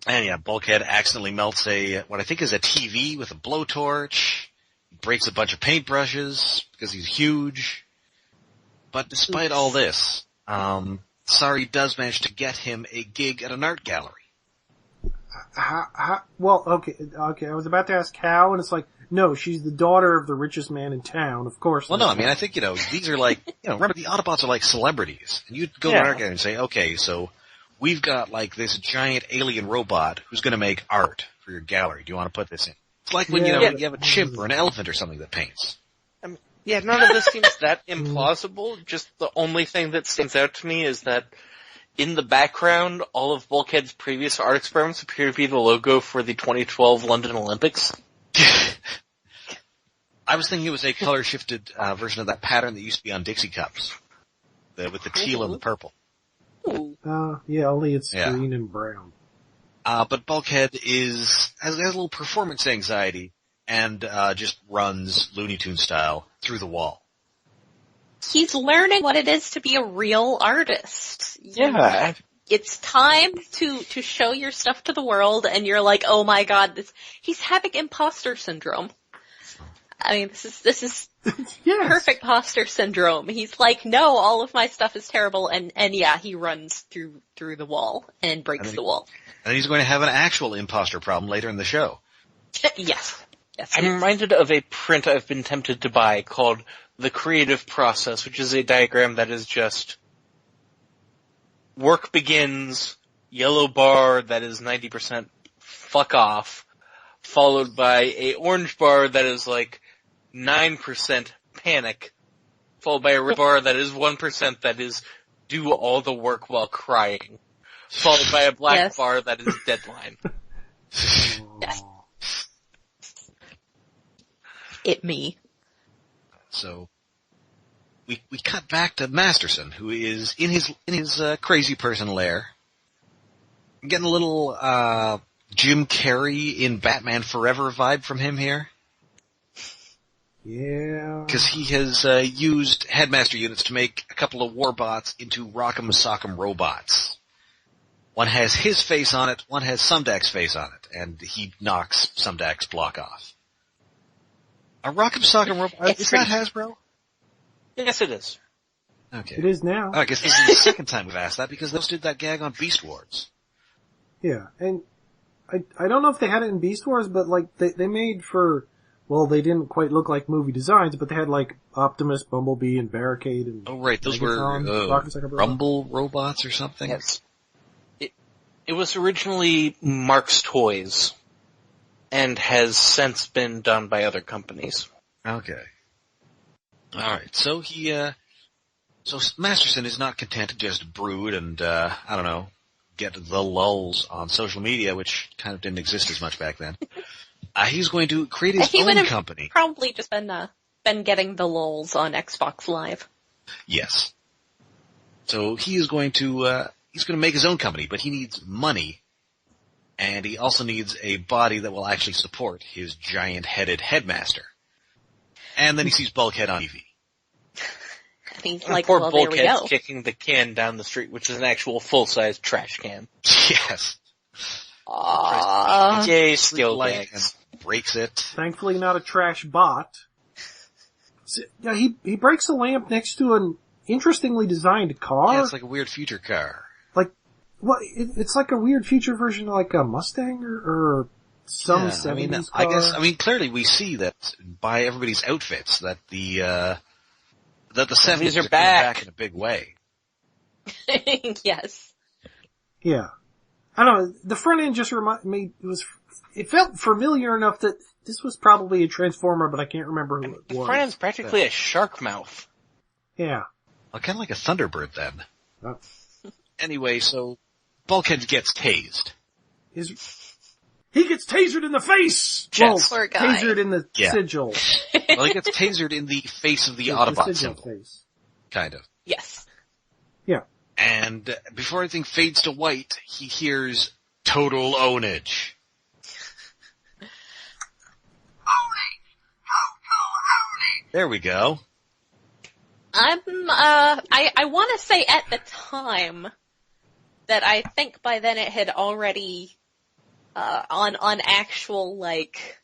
Speaker 1: And yeah, Bulkhead accidentally melts what I think is a TV with a blowtorch. He breaks a bunch of paintbrushes because he's huge. But despite all this, Sari does manage to get him a gig at an art gallery.
Speaker 4: Well, okay, I was about to ask how, and it's like, no, she's the daughter of the richest man in town, of course.
Speaker 1: Well, no, I mean, I think, these are like, remember the Autobots are like celebrities. And you'd go to an art gallery and say, okay, so we've got like this giant alien robot who's gonna make art for your gallery. Do you want to put this in? It's like when, you have a chimp or an elephant or something that paints.
Speaker 3: Yeah, none of this seems that implausible. Just the only thing that stands out to me is that in the background, all of Bulkhead's previous art experiments appear to be the logo for the 2012 London Olympics.
Speaker 1: I was thinking it was a color-shifted version of that pattern that used to be on Dixie cups, with the teal and the purple.
Speaker 2: Ooh.
Speaker 4: yeah, only it's
Speaker 1: Yeah.
Speaker 4: green and brown.
Speaker 1: But Bulkhead has a little performance anxiety and just runs Looney Tunes style through the wall.
Speaker 2: He's learning what it is to be a real artist.
Speaker 3: Yeah.
Speaker 2: It's time to show your stuff to the world, and you're like, oh my god, he's having imposter syndrome. I mean, this is
Speaker 4: Yes.
Speaker 2: perfect imposter syndrome. He's like, no, all of my stuff is terrible, and yeah, he runs through the wall and breaks the wall.
Speaker 1: And he's going to have an actual imposter problem later in the show.
Speaker 2: Yes.
Speaker 3: I'm reminded of a print I've been tempted to buy called The Creative Process, which is a diagram that is just work begins, yellow bar that is 90% fuck off, followed by a orange bar that is like 9% panic, followed by a red bar that is 1% that is do all the work while crying, followed by a black bar that is deadline.
Speaker 2: Yes. It me.
Speaker 1: So we cut back to Masterson, who is in his crazy person lair, getting a little Jim Carrey in Batman Forever vibe from him here.
Speaker 4: Yeah.
Speaker 1: Because he has used Headmaster units to make a couple of warbots into Rock'em Sock'em robots. One has his face on it, one has Sumdac's face on it, and he knocks Sumdac's block off. A Rock'em Sock'em robot, is that Hasbro?
Speaker 3: Yes, it is.
Speaker 1: Okay.
Speaker 4: It is now.
Speaker 1: Oh, I guess this is the second time we've asked that, because those did that gag on Beast Wars.
Speaker 4: Yeah, and I don't know if they had it in Beast Wars, but like they made for, well, they didn't quite look like movie designs, but they had like Optimus, Bumblebee, and Barricade, and
Speaker 1: Oh right, those
Speaker 4: Megatron,
Speaker 1: were
Speaker 4: Rock'em Sock'em Robot.
Speaker 1: Rumble robots or something?
Speaker 3: Yes. It was originally Mark's Toys, and has since been done by other companies.
Speaker 1: Okay. Alright, so so Masterson is not content to just brood and, get the lulls on social media, which kind of didn't exist as much back then. He's going to create his
Speaker 2: He would
Speaker 1: own
Speaker 2: have
Speaker 1: company.
Speaker 2: probably just been getting the lulls on Xbox Live.
Speaker 1: Yes. So he's going to make his own company, but he needs money. And he also needs a body that will actually support his giant-headed Headmaster. And then he sees Bulkhead on TV.
Speaker 2: And he's like,
Speaker 3: Poor
Speaker 2: well, there we
Speaker 3: Bulkhead's
Speaker 2: go.
Speaker 3: kicking the can down the street, which is an actual full-size trash can.
Speaker 1: Yes.
Speaker 3: Yay, skill
Speaker 1: Like,
Speaker 3: gags.
Speaker 1: and breaks it.
Speaker 4: Thankfully not a trash bot. So, yeah, he breaks a lamp next to an interestingly designed car.
Speaker 1: Yeah, it's like a weird future car.
Speaker 4: Like, what? It's like a weird future version of like a Mustang or some
Speaker 1: Yeah,
Speaker 4: 70s car.
Speaker 1: clearly we see that by everybody's outfits that the 70s
Speaker 3: are
Speaker 1: are
Speaker 3: back.
Speaker 1: in a big way.
Speaker 2: Yes.
Speaker 4: Yeah. I don't know, the front end just it felt familiar enough that this was probably a Transformer, but I can't remember who it
Speaker 3: The
Speaker 4: was.
Speaker 3: front end's practically a shark mouth.
Speaker 4: Yeah.
Speaker 1: Well, kind of like a Thunderbird then.
Speaker 4: Uh,
Speaker 1: Anyway, so Bulkhead gets tased.
Speaker 4: He gets tasered in the face!
Speaker 3: Jets.
Speaker 2: Poor guy.
Speaker 4: Tasered in the
Speaker 1: Yeah.
Speaker 4: sigil.
Speaker 1: Well, he gets tasered in the face of the
Speaker 4: The
Speaker 1: Autobot
Speaker 4: sigil
Speaker 1: symbol,
Speaker 4: face.
Speaker 1: kind of.
Speaker 2: Yes.
Speaker 4: Yeah.
Speaker 1: And before everything fades to white, he hears total ownage. There we go.
Speaker 2: I want to say at the time that I think by then it had already, on actual, like,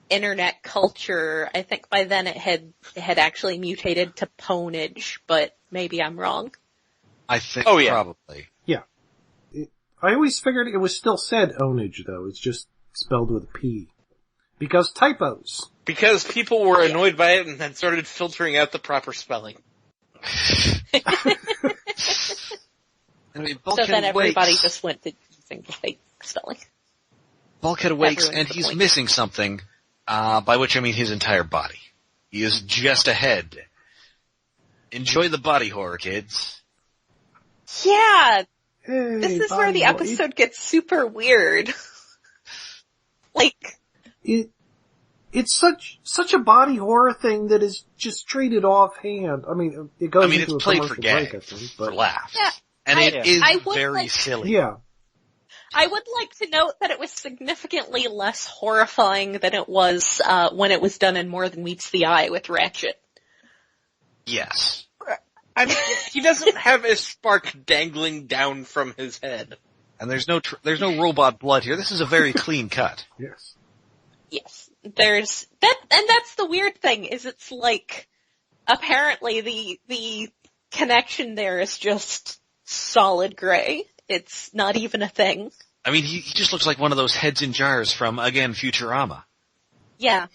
Speaker 2: internet culture, I think by then it had actually mutated to ponage, but maybe I'm wrong.
Speaker 1: I think
Speaker 3: Oh, yeah.
Speaker 1: probably.
Speaker 4: Yeah. I always figured it was still said ownage, though. It's just spelled with a P. Because typos.
Speaker 3: Because people were annoyed by it and then started filtering out the proper spelling.
Speaker 1: I mean,
Speaker 2: So
Speaker 1: Bulkhead
Speaker 2: then everybody
Speaker 1: awakes.
Speaker 2: just went to using the fake spelling.
Speaker 1: Bulkhead awakes
Speaker 2: ruins
Speaker 1: and
Speaker 2: the
Speaker 1: he's
Speaker 2: point.
Speaker 1: missing something, by which I mean his entire body. He is just a head. Enjoy the body horror, kids.
Speaker 2: Yeah,
Speaker 4: Hey,
Speaker 2: this is where
Speaker 4: body
Speaker 2: the
Speaker 4: boy.
Speaker 2: episode gets super weird. Like,
Speaker 4: It's such a body horror thing that is just treated offhand. I mean, it goes
Speaker 1: I mean,
Speaker 4: into
Speaker 1: it's
Speaker 4: a
Speaker 1: played for
Speaker 4: commercial break, I
Speaker 1: gags,
Speaker 4: think,
Speaker 1: for
Speaker 4: but
Speaker 1: laughs.
Speaker 2: Yeah,
Speaker 1: And
Speaker 2: I-
Speaker 1: it is
Speaker 2: I would
Speaker 1: very
Speaker 2: like-
Speaker 1: silly.
Speaker 4: yeah.
Speaker 2: I would like to note that it was significantly less horrifying than it was when it was done in More Than Meets the Eye with Ratchet.
Speaker 1: Yes.
Speaker 3: I mean, he doesn't have a spark dangling down from his head.
Speaker 1: And there's no robot blood here. This is a very clean cut.
Speaker 4: Yes.
Speaker 2: Yes, there's that, and that's the weird thing is it's like apparently the connection there is just solid gray. It's not even a thing.
Speaker 1: I mean, he just looks like one of those heads in jars from, again, Futurama.
Speaker 2: Yeah.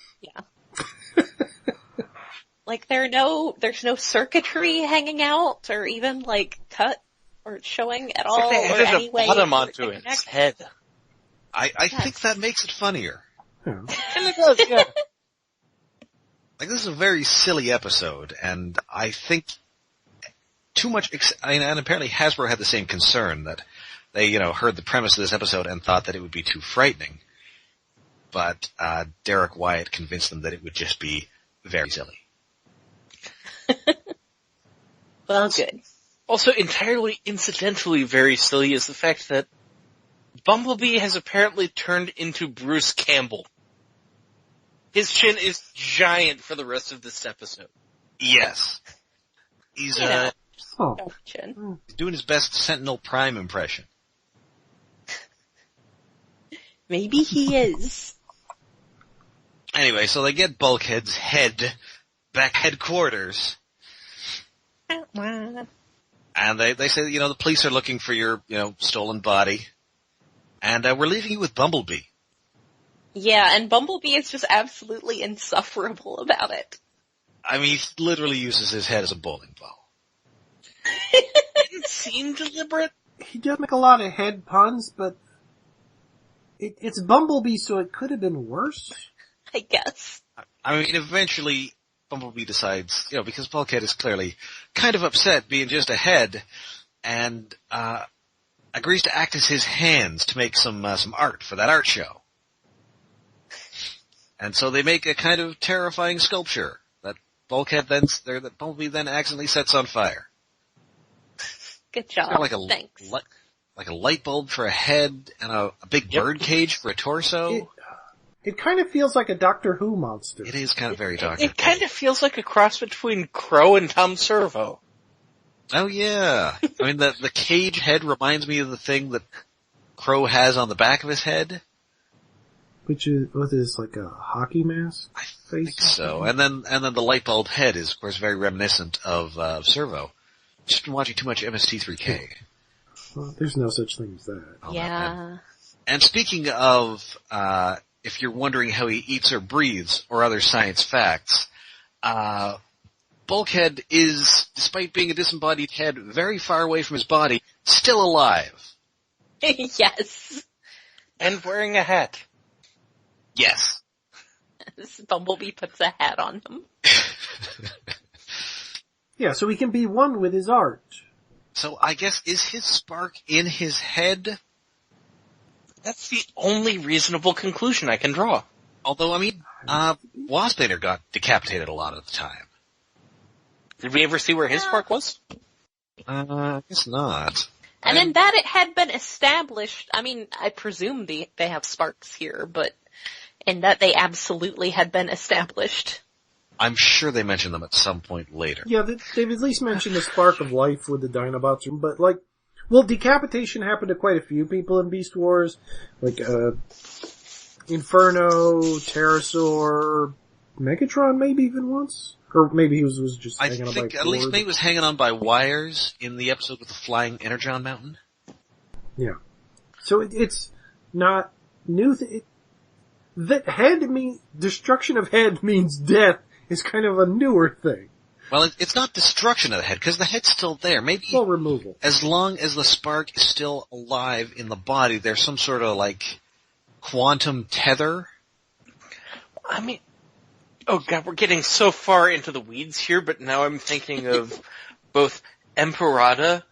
Speaker 2: Like there's no circuitry hanging out or even like cut or showing at all
Speaker 3: They
Speaker 2: or
Speaker 3: added
Speaker 2: any
Speaker 3: a
Speaker 2: way.
Speaker 3: bottom
Speaker 2: for
Speaker 3: onto
Speaker 2: to
Speaker 3: its
Speaker 2: connect.
Speaker 3: head.
Speaker 1: I think that makes it funnier.
Speaker 4: Yeah.
Speaker 3: And it does, yeah.
Speaker 1: Like, this is a very silly episode, and I think too much, and apparently Hasbro had the same concern that they, heard the premise of this episode and thought that it would be too frightening. But, Derek Wyatt convinced them that it would just be very silly.
Speaker 2: Well, good.
Speaker 3: Also, entirely incidentally very silly is the fact that Bumblebee has apparently turned into Bruce Campbell. His chin is giant for the rest of this episode.
Speaker 1: Yes. He's,
Speaker 2: You know.
Speaker 4: Oh.
Speaker 2: Chin.
Speaker 1: doing his best Sentinel Prime impression.
Speaker 2: Maybe he is.
Speaker 1: Anyway, so they get Bulkhead's head back headquarters, and they say, the police are looking for your, stolen body, and we're leaving you with Bumblebee.
Speaker 2: Yeah, and Bumblebee is just absolutely insufferable about it.
Speaker 1: I mean, he literally uses his head as a bowling ball.
Speaker 3: It didn't seem deliberate.
Speaker 4: He does make a lot of head puns, but it's Bumblebee, so it could have been worse.
Speaker 2: I guess.
Speaker 1: I mean, eventually, Bumblebee decides, because Bulkhead is clearly kind of upset being just a head, and agrees to act as his hands to make some art for that art show. And so they make a kind of terrifying sculpture that Bumblebee then accidentally sets on fire.
Speaker 2: Good job. Thanks.
Speaker 1: Like a light bulb for a head and a big bird cage for a torso.
Speaker 4: It kind of feels like a Doctor Who monster.
Speaker 1: It is kind of very Doctor Who.
Speaker 3: It kind of feels like a cross between Crow and Tom Servo.
Speaker 1: Oh yeah. I mean, the cage head reminds me of the thing that Crow has on the back of his head.
Speaker 4: Which is, what is, like a hockey mask?
Speaker 1: I think so. And then the light bulb head is, of course, very reminiscent of Servo. Just been watching too much MST3K.
Speaker 4: Well, there's no such thing as that.
Speaker 1: Oh,
Speaker 2: Yeah.
Speaker 1: And speaking of, if you're wondering how he eats or breathes, or other science facts, Bulkhead is, despite being a disembodied head very far away from his body, still alive.
Speaker 2: Yes.
Speaker 3: And wearing a hat.
Speaker 1: Yes.
Speaker 2: This Bumblebee puts a hat on him.
Speaker 4: Yeah, so he can be one with his art.
Speaker 1: So I guess, is his spark in his head?
Speaker 3: That's the only reasonable conclusion I can draw.
Speaker 1: Although, I mean, Waspinator got decapitated a lot of the time.
Speaker 3: Did we ever see where his spark was?
Speaker 1: I guess not.
Speaker 2: And then that it had been established, I mean, I presume they have sparks here, but in that they absolutely had been established.
Speaker 1: I'm sure they mentioned them at some point later.
Speaker 4: Yeah, they've at least mentioned the spark of life with the Dinobots, but decapitation happened to quite a few people in Beast Wars, like, Inferno, Pterosaur, Megatron maybe even once? Or maybe he was just hanging on by a cord.
Speaker 1: I think at least maybe he was hanging on by wires in the episode with the flying Energon Mountain.
Speaker 4: Yeah. So it's not new. Destruction of head means death is kind of a newer thing.
Speaker 1: Well, it's not destruction of the head, because the head's still there. Maybe
Speaker 4: well, removal.
Speaker 1: As long as the spark is still alive in the body, there's some sort of, quantum tether.
Speaker 3: I mean, oh god, we're getting so far into the weeds here, but now I'm thinking of both Emperata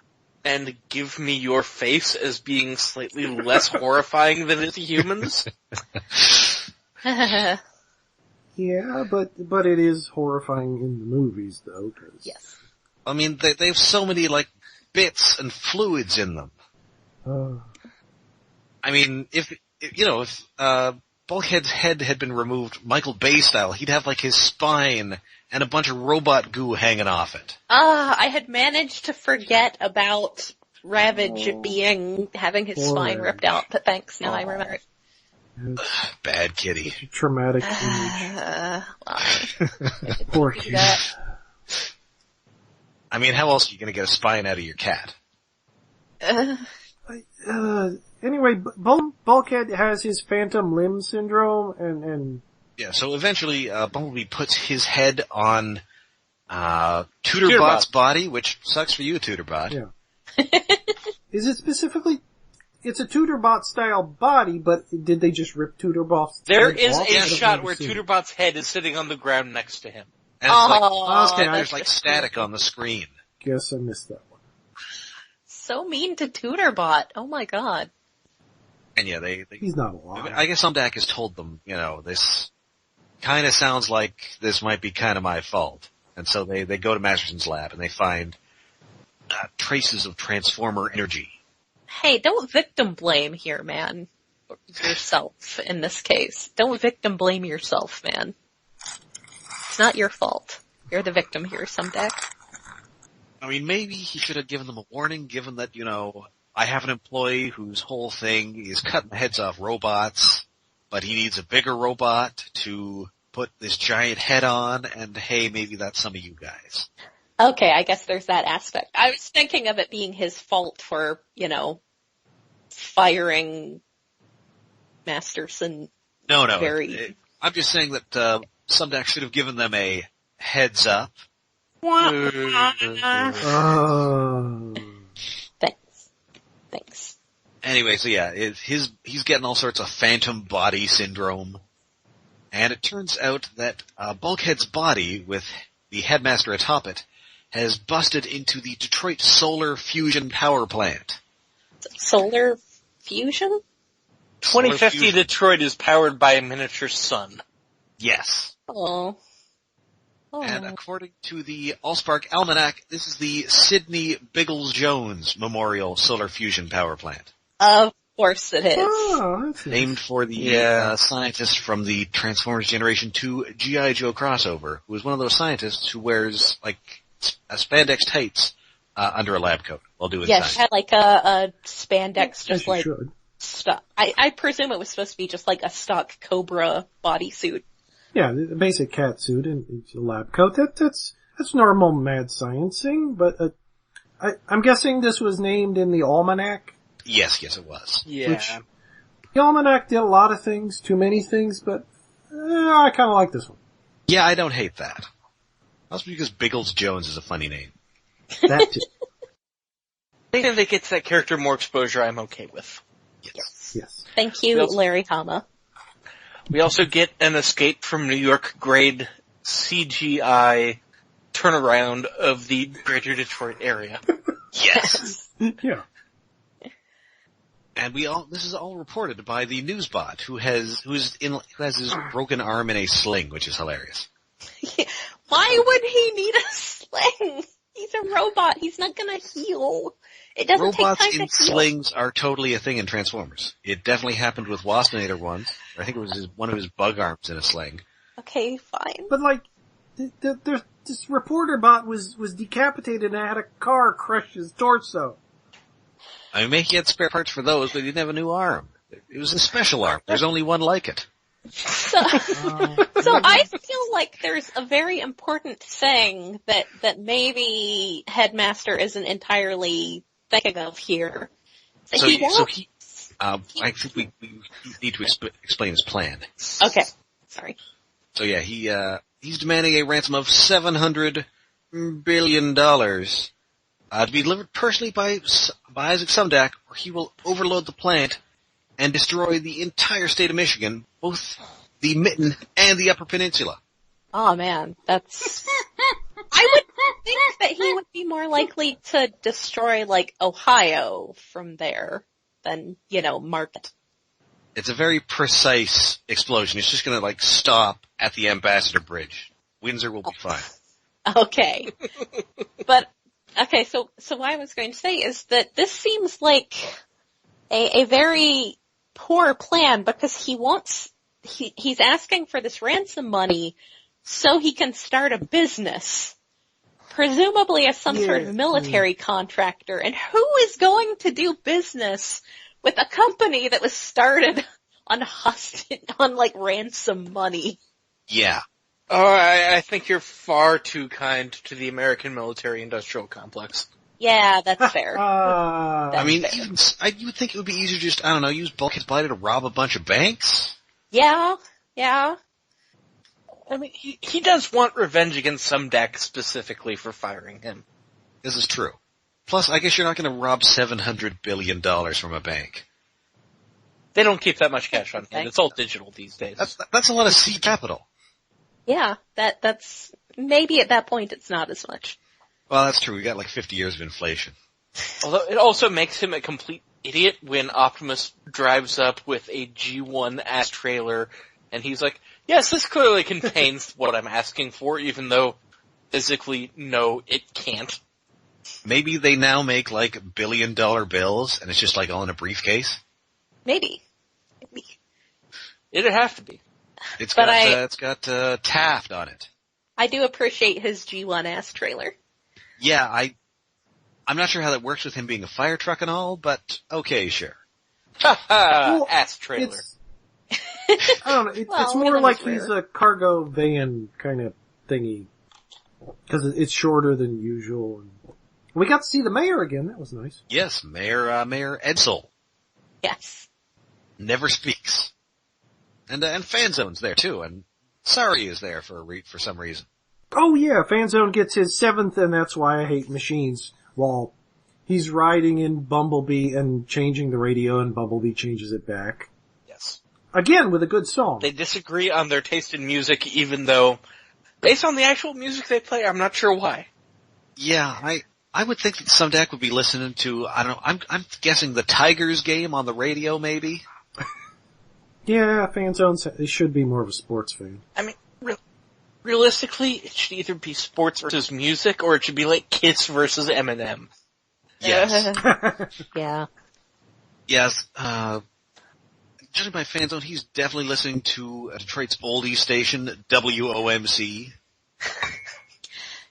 Speaker 3: and Give Me Your Face as being slightly less horrifying than the humans.
Speaker 4: Yeah, but it is horrifying in the movies, though.
Speaker 2: Yes.
Speaker 1: I mean, they have so many, bits and fluids in them. I mean, if Bulkhead's head had been removed Michael Bay style, he'd have, his spine and a bunch of robot goo hanging off it.
Speaker 2: I had managed to forget about Ravage having his spine ripped out, but thanks, now I remember it.
Speaker 1: Bad kitty.
Speaker 4: Such a traumatic image. Poor kid.
Speaker 1: I mean, how else are you going to get a spine out of your cat?
Speaker 4: Anyway, Bulkhead has his phantom limb syndrome, and
Speaker 1: yeah. So eventually, Bumblebee puts his head on Tutorbot's body, which sucks for you, Tutorbot.
Speaker 4: Yeah. Is it specifically? It's a Tutorbot style body, but did they just rip Tutorbot's
Speaker 3: There
Speaker 4: head
Speaker 3: is
Speaker 4: off?
Speaker 3: a shot where Tutorbot's head is sitting on the ground next to him.
Speaker 1: And it's there's static on the screen.
Speaker 4: Guess I missed that one.
Speaker 2: So mean to Tutorbot. Oh my god.
Speaker 1: And yeah,
Speaker 4: he's not alive.
Speaker 1: I guess Sumdac has told them, this kind of sounds like this might be kind of my fault. And so they go to Masterson's lab and they find traces of Transformer energy.
Speaker 2: Hey, don't victim blame here, man. Yourself, in this case. Don't victim blame yourself, man. It's not your fault. You're the victim here, Sumdac.
Speaker 1: I mean, maybe he should have given them a warning, given that, I have an employee whose whole thing is cutting the heads off robots, but he needs a bigger robot to put this giant head on, and hey, maybe that's some of you guys.
Speaker 2: Okay, I guess there's that aspect. I was thinking of it being his fault for, firing Masterson.
Speaker 1: No. I'm just saying that Sumdac should have given them a heads up.
Speaker 2: Thanks.
Speaker 1: Anyway, so yeah, he's getting all sorts of phantom body syndrome. And it turns out that Bulkhead's body, with the Headmaster atop it, has busted into the Detroit Solar Fusion Power Plant.
Speaker 2: Solar fusion?
Speaker 3: 2050 Detroit is powered by a miniature sun.
Speaker 1: Yes.
Speaker 2: Oh.
Speaker 1: And according to the Allspark Almanac, this is the Sidney Biggles-Jones Memorial Solar Fusion Power Plant.
Speaker 2: Of course it is.
Speaker 4: Oh, that's nice.
Speaker 1: Named for the scientist from the Transformers Generation 2 G.I. Joe crossover, who is one of those scientists who wears, like, spandex tights under a lab coat while doing
Speaker 2: Yeah,
Speaker 1: science.
Speaker 2: she had like a spandex,
Speaker 4: As
Speaker 2: just
Speaker 4: you
Speaker 2: like
Speaker 4: should.
Speaker 2: stock. I presume it was supposed to be just like a stock Cobra bodysuit.
Speaker 4: Yeah, the basic cat suit and a lab coat. That's normal mad sciencing, but I'm guessing this was named in the almanac.
Speaker 1: Yes, it was.
Speaker 3: Yeah.
Speaker 4: Which- The almanac did a lot of things, too many things, but I kind of like this one.
Speaker 1: Yeah, I don't hate that. Also because Biggles-Jones is a funny name.
Speaker 4: That too.
Speaker 3: Anything that gets that character more exposure, I'm okay with.
Speaker 4: Yes.
Speaker 2: Thank you,
Speaker 3: Well-
Speaker 2: Larry Hama.
Speaker 3: We also get an Escape from New York grade CGI turnaround of the greater Detroit area.
Speaker 1: Yes.
Speaker 4: Yeah.
Speaker 1: And this is all reported by the newsbot who has his broken arm in a sling, which is hilarious.
Speaker 2: Why would he need a sling? He's a robot. He's not gonna heal. It doesn't
Speaker 1: Robots
Speaker 2: take time
Speaker 1: in
Speaker 2: to heal.
Speaker 1: slings are totally a thing in Transformers. It definitely happened with Waspinator once. I think it was one of his bug arms in a sling.
Speaker 2: Okay, fine.
Speaker 4: But like, this reporter bot was decapitated and had a car crush his torso.
Speaker 1: I mean, maybe he had spare parts for those, but he didn't have a new arm. It was a special arm. There's only one like it.
Speaker 2: So I feel like there's a very important thing that maybe Headmaster isn't entirely thinking of here. I think
Speaker 1: we need to explain his plan.
Speaker 2: Okay, sorry.
Speaker 1: So yeah, he's demanding a ransom of $700 billion, to be delivered personally by Isaac Sumdac, or he will overload the plant and destroy the entire state of Michigan, both the Mitten and the Upper Peninsula.
Speaker 2: Oh man, that's... I would think that he would be more likely to destroy, like, Ohio from there than, Market.
Speaker 1: It's a very precise explosion. It's just gonna, like, stop at the Ambassador Bridge. Windsor will be fine.
Speaker 2: Okay. But, okay, so what I was going to say is that this seems like a very poor plan because he's asking for this ransom money so he can start a business, presumably as some sort of military contractor. And who is going to do business with a company that was started on ransom money?
Speaker 1: Yeah.
Speaker 3: Oh, I think you're far too kind to the American military-industrial complex.
Speaker 2: Yeah, that's fair.
Speaker 1: I mean, you would think it would be easier to just, use Bulkhead's body to rob a bunch of banks?
Speaker 2: Yeah.
Speaker 3: I mean, he does want revenge against Sumdac specifically for firing him.
Speaker 1: This is true. Plus, I guess you're not going to rob $700 billion from a bank.
Speaker 3: They don't keep that much cash on hand. It's all digital these days.
Speaker 1: That's a lot of seed capital.
Speaker 2: Yeah, that's, maybe at that point it's not as much.
Speaker 1: Well, that's true. We got like 50 years of inflation.
Speaker 3: Although it also makes him a complete idiot when Optimus drives up with a G1 ass trailer and he's like, yes, this clearly contains what I'm asking for, even though physically, no, it can't.
Speaker 1: Maybe they now make like $1 billion bills and it's just like all in a briefcase?
Speaker 2: Maybe.
Speaker 3: It'd have to be.
Speaker 1: It's
Speaker 2: But
Speaker 1: got Taft on it.
Speaker 2: I do appreciate his G1 ass trailer.
Speaker 1: Yeah, I'm not sure how that works with him being a fire truck and all, but okay, sure.
Speaker 3: Ha ha!
Speaker 4: Well,
Speaker 3: Ass trailer.
Speaker 4: I don't know. It's more
Speaker 2: given
Speaker 4: like
Speaker 2: his rear.
Speaker 4: he's a cargo van kind of thingy. Because it's shorter than usual. And we got to see the mayor again. That was nice.
Speaker 1: Yes, Mayor Edsel.
Speaker 2: Yes.
Speaker 1: Never speaks. And Fanzone's there too, and Sari is there for some reason.
Speaker 4: Oh yeah, Fanzone gets his 7th and That's Why I Hate Machines while he's riding in Bumblebee and changing the radio and Bumblebee changes it back.
Speaker 3: Yes.
Speaker 4: Again, with a good song.
Speaker 3: They disagree on their taste in music, even though, based on the actual music they play, I'm not sure why.
Speaker 1: Yeah, I would think that Sumdac would be listening to, I don't know, I'm guessing the Tigers game on the radio, maybe?
Speaker 4: Yeah, fan zones, they should be more of a sports fan.
Speaker 3: I mean, realistically, it should either be sports versus music, or it should be like Kiss versus Eminem.
Speaker 1: Yes.
Speaker 2: Yeah.
Speaker 1: Yes, judging by fan zone, he's definitely listening to Detroit's oldie station, WOMC.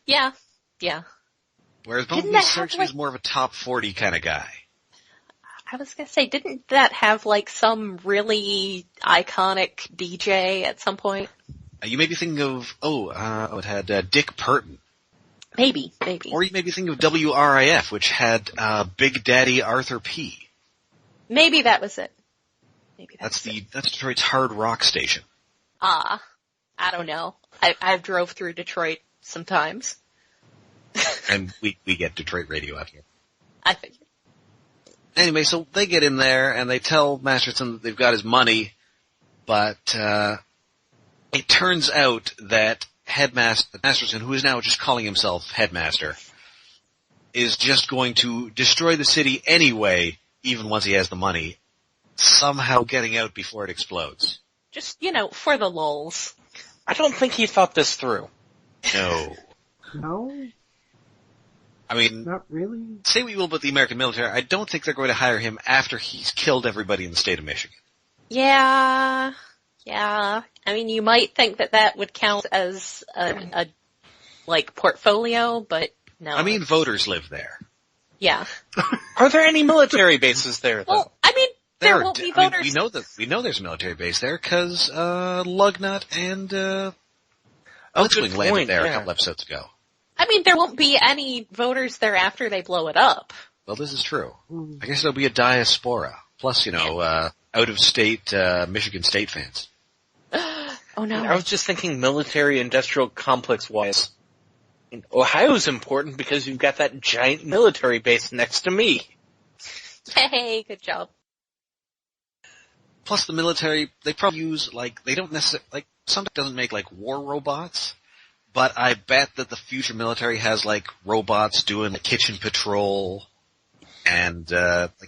Speaker 2: Yeah.
Speaker 1: Whereas
Speaker 2: Didn't
Speaker 1: Bumblebee
Speaker 2: that
Speaker 1: Search
Speaker 2: have, like-
Speaker 1: is more of a top 40 kind of guy.
Speaker 2: I was gonna say, didn't that have like some really iconic DJ at some point?
Speaker 1: You may be thinking of, it had Dick Purton.
Speaker 2: Maybe.
Speaker 1: Or you may be thinking of WRIF, which had Big Daddy Arthur P.
Speaker 2: Maybe that was it.
Speaker 1: That's Detroit's hard rock station.
Speaker 2: I don't know. I've drove through Detroit sometimes.
Speaker 1: And we get Detroit radio out here.
Speaker 2: I figured.
Speaker 1: Anyway, so they get in there and they tell Masterson that they've got his money, but it turns out that Masterson, who is now just calling himself Headmaster, is just going to destroy the city anyway, even once he has the money, somehow getting out before it explodes.
Speaker 2: Just, for the lulz.
Speaker 3: I don't think he thought this through.
Speaker 1: No.
Speaker 4: No?
Speaker 1: I mean,
Speaker 4: Not really?
Speaker 1: say what you will about the American military, I don't think they're going to hire him after he's killed everybody in the state of Michigan.
Speaker 2: Yeah. I mean, you might think that would count as a portfolio, but no.
Speaker 1: I mean, voters live there.
Speaker 2: Yeah.
Speaker 3: Are there any military bases there, though?
Speaker 2: Well, I mean, there won't be voters.
Speaker 1: We know there's a military base there because Lugnut and
Speaker 3: good
Speaker 1: Blitzwing landed
Speaker 3: point,
Speaker 1: there
Speaker 3: yeah.
Speaker 1: a couple episodes ago.
Speaker 2: I mean, there won't be any voters there after they blow it up.
Speaker 1: Well, this is true. I guess there'll be a diaspora. Plus, out-of-state Michigan State fans.
Speaker 2: Oh no.
Speaker 3: I was just thinking military-industrial complex-wise. Ohio's important because you've got that giant military base next to me.
Speaker 2: Hey, good job.
Speaker 1: Plus, the military, they probably use, they don't necessarily, Sumdac doesn't make, war robots, but I bet that the future military has, robots doing the kitchen patrol and,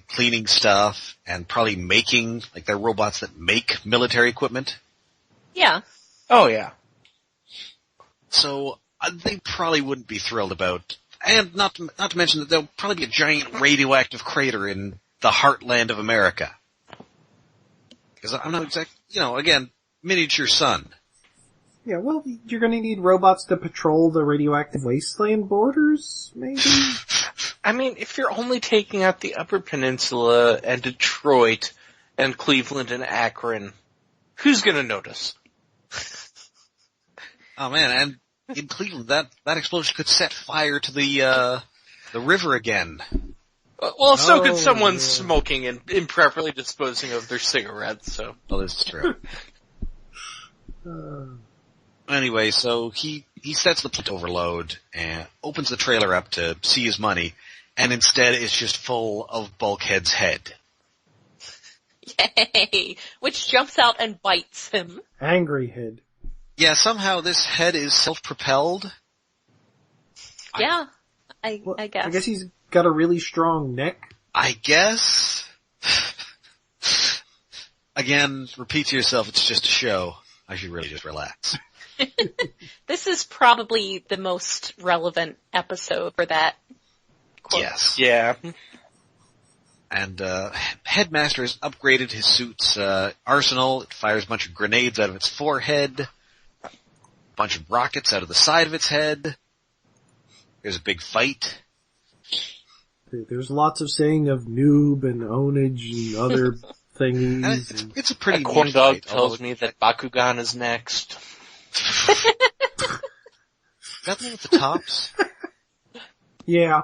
Speaker 1: cleaning stuff and probably making, they're robots that make military equipment.
Speaker 2: Yeah.
Speaker 3: Oh, yeah.
Speaker 1: So, they probably wouldn't be thrilled about, and not to mention that there'll probably be a giant radioactive crater in the heartland of America. Because I'm not again, miniature sun.
Speaker 4: Yeah, well, you're gonna need robots to patrol the radioactive wasteland borders, maybe?
Speaker 3: I mean, if you're only taking out the Upper Peninsula and Detroit and Cleveland and Akron, who's gonna notice?
Speaker 1: Oh man, and in Cleveland, that explosion could set fire to the river again.
Speaker 3: Well, so could
Speaker 4: Oh,
Speaker 3: someone
Speaker 4: yeah.
Speaker 3: smoking and improperly disposing of their cigarettes, so.
Speaker 1: Well, this is true. Anyway, so he sets the plate to overload and opens the trailer up to see his money, and instead it's just full of Bulkhead's head.
Speaker 2: Yay! Which jumps out and bites him.
Speaker 4: Angry head.
Speaker 1: Yeah, somehow this head is self-propelled.
Speaker 2: Yeah,
Speaker 4: Well,
Speaker 2: I guess.
Speaker 4: I guess he's got a really strong neck.
Speaker 1: I guess. Again, repeat to yourself, it's just a show. I should really just relax.
Speaker 2: This is probably the most relevant episode for that quote.
Speaker 1: Yes.
Speaker 3: Yeah.
Speaker 1: And Headmaster has upgraded his suit's arsenal. It fires a bunch of grenades out of its forehead, a bunch of rockets out of the side of its head. There's a big fight.
Speaker 4: There's lots of saying of noob and ownage and other
Speaker 1: And
Speaker 4: thingies.
Speaker 1: it's a pretty
Speaker 3: A corn
Speaker 1: neat
Speaker 3: dog
Speaker 1: fight,
Speaker 3: tells
Speaker 1: although-
Speaker 3: me that Bakugan is next.
Speaker 1: Is that the one with the tops?
Speaker 4: Yeah.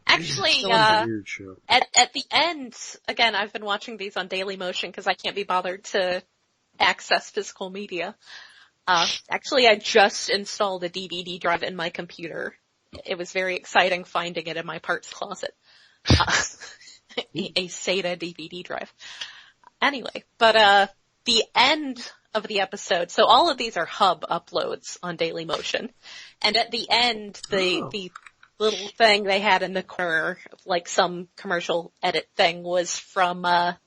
Speaker 2: Actually,
Speaker 4: That was a weird show.
Speaker 2: at the end, again, I've been watching these on Daily Motion because I can't be bothered to access physical media. Actually, I just installed a DVD drive in my computer. It was very exciting finding it in my parts closet. A SATA DVD drive. Anyway, but the end of the episode, so all of these are hub uploads on Dailymotion, and at the end, the little thing they had in the corner, like some commercial edit thing, was from, I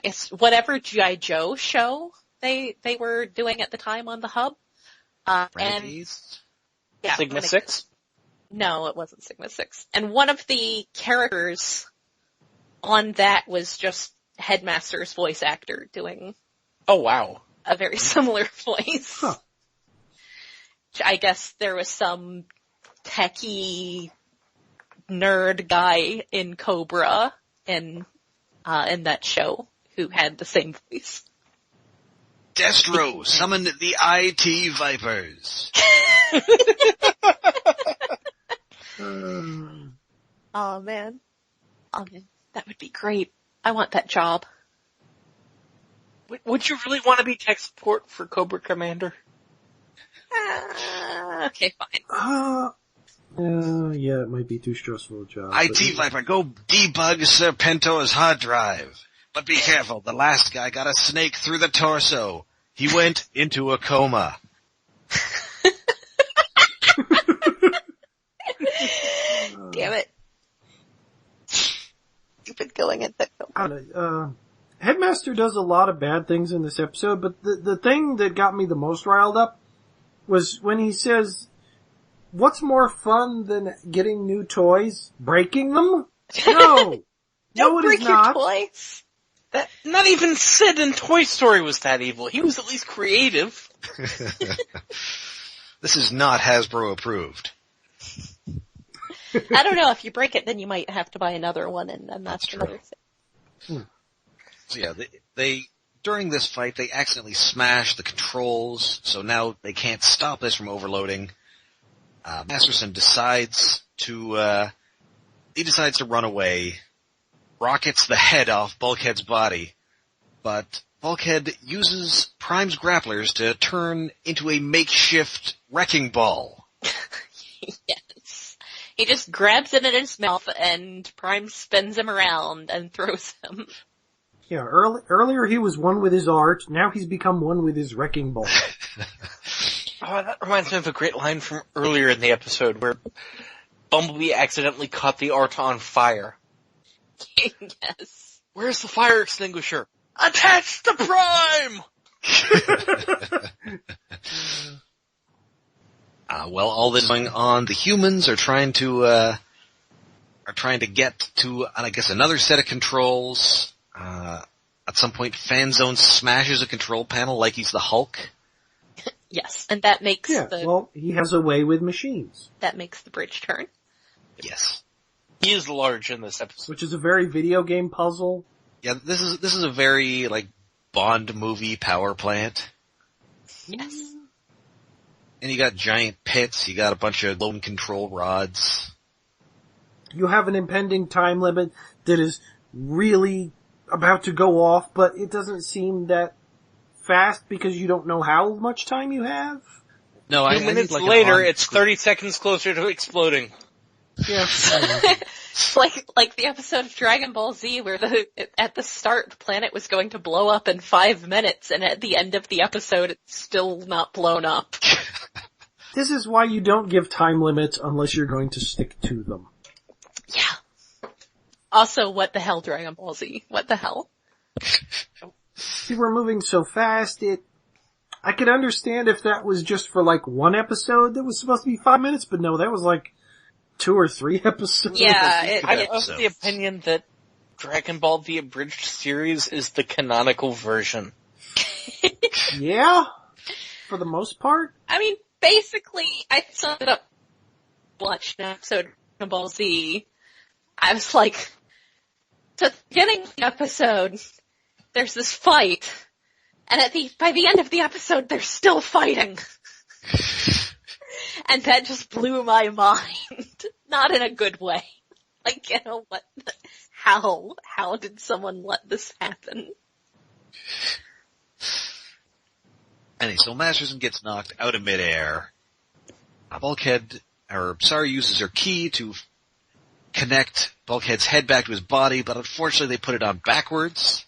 Speaker 2: guess, whatever G.I. Joe show they were doing at the time on the hub.
Speaker 1: Renegades?
Speaker 2: Yeah,
Speaker 3: Sigma 6?
Speaker 2: No, it wasn't Sigma 6. And one of the characters on that was just Headmaster's voice actor doing
Speaker 3: Oh, wow.
Speaker 2: a very similar voice.
Speaker 4: Huh.
Speaker 2: I guess there was some techie nerd guy in Cobra in that show who had the same voice.
Speaker 1: Destro, summon the IT Vipers.
Speaker 2: Oh man. That would be great. I want that job.
Speaker 3: Would you really want to be tech support for Cobra Commander?
Speaker 2: Okay, fine.
Speaker 4: Yeah, it might be too stressful a job.
Speaker 1: IT Viper, go debug Serpento's hard drive. But be careful, the last guy got a snake through the torso. He went into a coma.
Speaker 2: Damn it. Stupid going at that.
Speaker 4: Headmaster does a lot of bad things in this episode, but the thing that got me the most riled up was when he says, what's more fun than getting new toys? Breaking them? No!
Speaker 2: Don't
Speaker 4: no, it
Speaker 2: break
Speaker 4: is
Speaker 2: your
Speaker 4: not.
Speaker 2: toys.
Speaker 3: Not even Sid in Toy Story was that evil. He was at least creative.
Speaker 1: This is not Hasbro approved.
Speaker 2: I don't know, if you break it, then you might have to buy another one, and then that's
Speaker 1: That's
Speaker 2: another
Speaker 1: true.
Speaker 2: thing.
Speaker 1: So yeah, they during this fight, they accidentally smash the controls, so now they can't stop this from overloading. Masterson decides to run away, rockets the head off Bulkhead's body, but Bulkhead uses Prime's grapplers to turn into a makeshift wrecking ball.
Speaker 2: Yes. He just grabs it in his mouth, and Prime spins him around and throws him.
Speaker 4: Yeah, earlier he was one with his art, now he's become one with his wrecking ball.
Speaker 3: Oh, that reminds me of a great line from earlier in the episode where Bumblebee accidentally caught the art on fire.
Speaker 2: Yes.
Speaker 3: Where's the fire extinguisher? Attach the Prime!
Speaker 1: Well, all this going on, the humans are trying to get to, I guess, another set of controls. At some point, Fanzone smashes a control panel like he's the Hulk.
Speaker 2: Yes, and that makes
Speaker 4: well, he has a way with machines.
Speaker 2: that makes the bridge turn.
Speaker 1: Yes.
Speaker 3: He is large in this episode.
Speaker 4: Which is a very video game puzzle.
Speaker 1: Yeah, this is a very, like, Bond movie power plant.
Speaker 2: Yes.
Speaker 1: And you got giant pits, you got a bunch of load control rods.
Speaker 4: You have an impending time limit that is really about to go off, but it doesn't seem that fast because you don't know how much time you have.
Speaker 1: No, I
Speaker 3: 2 minutes
Speaker 1: need, like,
Speaker 3: later,
Speaker 1: an
Speaker 3: it's 30 seconds closer to exploding.
Speaker 4: Yeah.
Speaker 2: It's like the episode of Dragon Ball Z where at the start the planet was going to blow up in 5 minutes, and at the end of the episode it's still not blown up.
Speaker 4: This is why you don't give time limits unless you're going to stick to them.
Speaker 2: Yeah. Also, what the hell, Dragon Ball Z? What the hell?
Speaker 4: See, we're moving so fast, I could understand if that was just for like one episode that was supposed to be 5 minutes, but no, that was like 2 or 3 episodes.
Speaker 2: Yeah,
Speaker 3: I'm of the opinion that Dragon Ball the Abridged series is the canonical version.
Speaker 4: Yeah? For the most part?
Speaker 2: I mean, basically, I summed it up, watched an episode of Dragon Ball Z. I was like, so at the beginning of the episode, there's this fight, and by the end of the episode, they're still fighting. And that just blew my mind. Not in a good way. Like, you know, how did someone let this happen?
Speaker 1: Anyway, so Masterson gets knocked out of midair. Sari uses her key to connect Bulkhead's head back to his body, but unfortunately they put it on backwards.